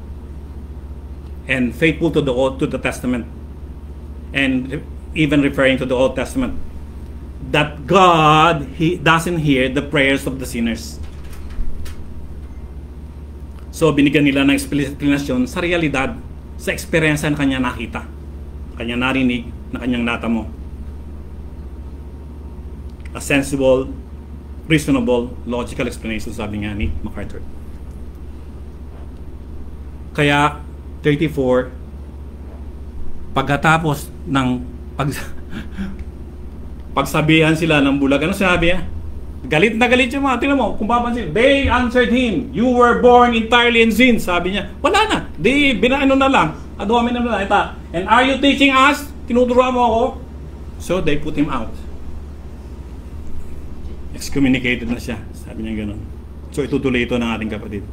and faithful to the Testament, and even referring to the Old Testament, that God, He doesn't hear the prayers of the sinners. So binigyan nila ng explanation sa realidad, sa experience na kanya nakita, kanya narinig, na kanyang natamo. A sensible, reasonable, logical explanation, sabi nga ni MacArthur. Kaya 34, pagkatapos ng pagsabihan sila ng bulag, ano sabi niya? Galit na galit yung mga, tingnan mo, kung papansin, they answered him, you were born entirely in sin. Sabi niya, wala na, binaano na lang, aduamin na lang, ito. And are you teaching us? Tinuturuan mo ako? So they put him out. Excommunicated na siya, sabi niya gano'n. So itutuloy ito ng ating kapatid.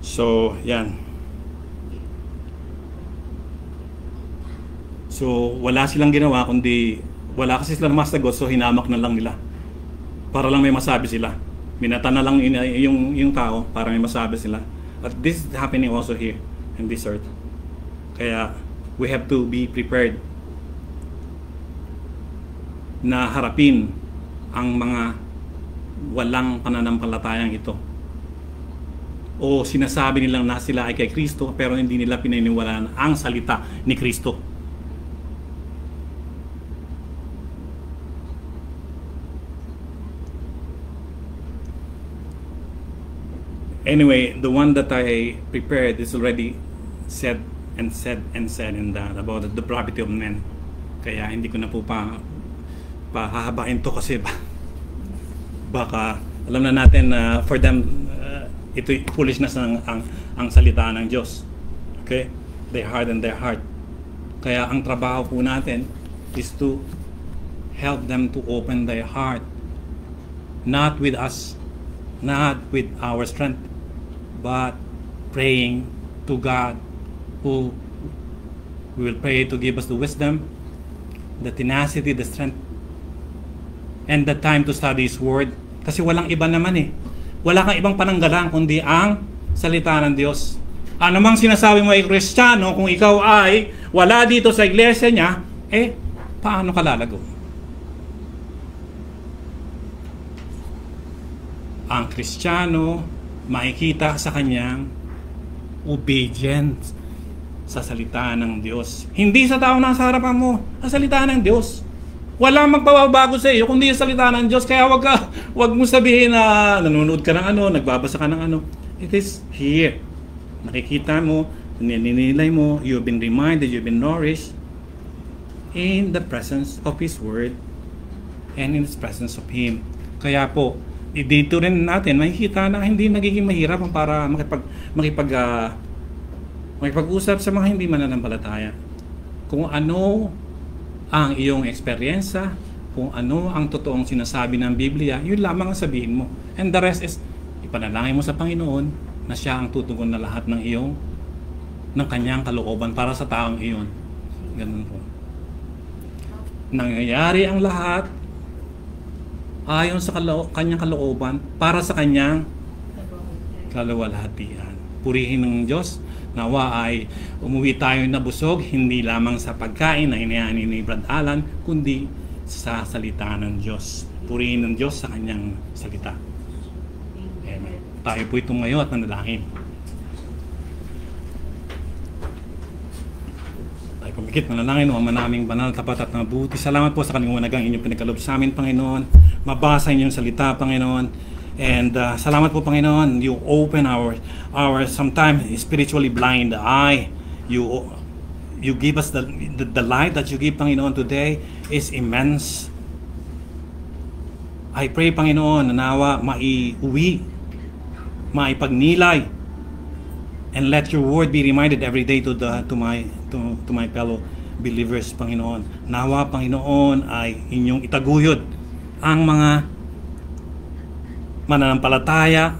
So, yan. So, wala silang ginawa, kundi wala kasi silang masagot, so hinamak na lang nila. Para lang may masabi sila. Minata na lang yung tao para may masabi sila. At this is happening also here in this earth. Kaya we have to be prepared na harapin ang mga walang pananampalatayang ito. O sinasabi nilang na sila ay kay Kristo pero hindi nila pinaniniwalaan ang salita ni Kristo. Anyway, the one that I prepared is already said and in that about the depravity of men. Kaya hindi ko na po pahahabain to kasi baka alam na natin na for them ito foolishness ang salita ng Diyos. Okay? They harden their heart. Kaya ang trabaho po natin is to help them to open their heart. Not with us, not with our strength, but praying to God who will pray to give us the wisdom, the tenacity, the strength, and the time to study His Word. Kasi walang iba naman eh. Wala kang ibang pananggalang kundi ang salita ng Diyos. Ano mang sinasabi mo ay Kristiyano, kung ikaw ay wala dito sa iglesia niya, paano ka lalago? Ang Kristiyano makikita sa kanyang obedience sa salita ng Diyos. Hindi sa tao nasa harapan mo, sa salita ng Diyos. Walang magpapabago sa iyo kundi yung salita ng Diyos. Kaya wag mo sabihin na nanonood ka ng ano, nagbabasa ka ng ano. It is here. Nakikita mo, nininilay mo, you've been reminded, you've been nourished in the presence of His Word and in His presence of Him. Kaya po, dito rin natin makikita na hindi nagiging mahirap para makipag-usap sa mga hindi mananampalataya. Kung ano ang iyong eksperyensya, kung ano ang totoong sinasabi ng Biblia, yun lamang ang sabihin mo. And the rest is, ipanalangin mo sa Panginoon na Siya ang tutugon na lahat ng kanyang kalooban para sa taong iyon. Ganun po. Nangyayari ang lahat ayon sa kanyang kalooban para sa kanyang kaluwalhatian. Purihin ng Diyos, nawa ay umuwi tayo na busog, hindi lamang sa pagkain na inayani ni Brad Alan, kundi sa salita ng Diyos. Purihin ng Diyos sa kanyang salita. Amen. Tayo po itong ngayon at manalangin. Tayo pumikit, manalangin, o manaming banal, tapat at mabuti. Salamat po sa kaliwanagang inyong pinagkaloob sa amin, Panginoon. Mabasa inyong salita, Panginoon. And salamat po, Panginoon. You open our sometimes spiritually blind eye. You give us the light that you give, Panginoon, today is immense. I pray, Panginoon, na nawa maiuwi, maipagnilay, and let your word be reminded every day to my fellow believers, Panginoon. Nawa, Panginoon, ay inyong itaguyod ang mga mananampalataya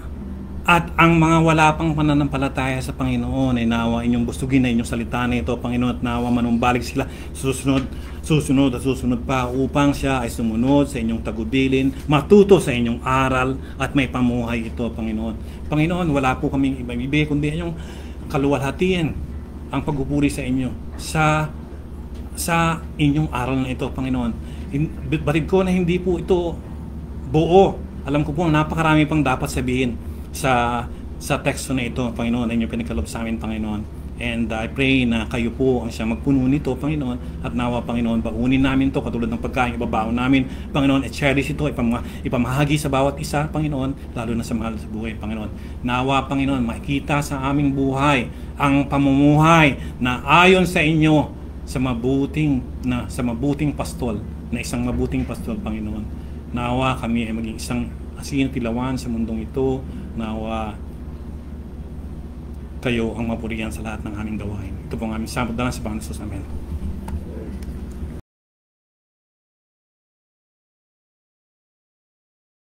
at ang mga wala pang pananampalataya sa Panginoon ay nawa inyong busugin na inyong salita na ito, Panginoon, at nawa manumbalik sila susunod pa upang siya ay sumunod sa inyong tagubilin, matuto sa inyong aral at may pamuhay ito, Panginoon. Panginoon, wala po kaming ibang ibig kundi inyong kaluwalhatian ang pagpupuri sa inyo sa inyong aral na ito, Panginoon. Batid ko na hindi po ito buo. Alam ko po napakarami pang dapat sabihin sa teksto na ito, Panginoon, na inyong pinagkaloob sa amin, Panginoon. And I pray na kayo po ang siya magpuno nito, Panginoon, at nawa, Panginoon, baunin namin to katulad ng pagkain, ibabaon namin, Panginoon, at cherish ito, ipamahagi sa bawat isa, Panginoon, lalo na sa mahal sa buhay, Panginoon. Nawa, Panginoon, makikita sa aming buhay ang pamumuhay na ayon sa inyo sa mabuting pastol, na isang mabuting pastol, Panginoon. Nawa kami ay maging isang asin tilawan sa mundong ito. Nawa kayo ang mapurihan sa lahat ng aming gawain. Ito po ang aming samot dalan sa Panginoon. Amen.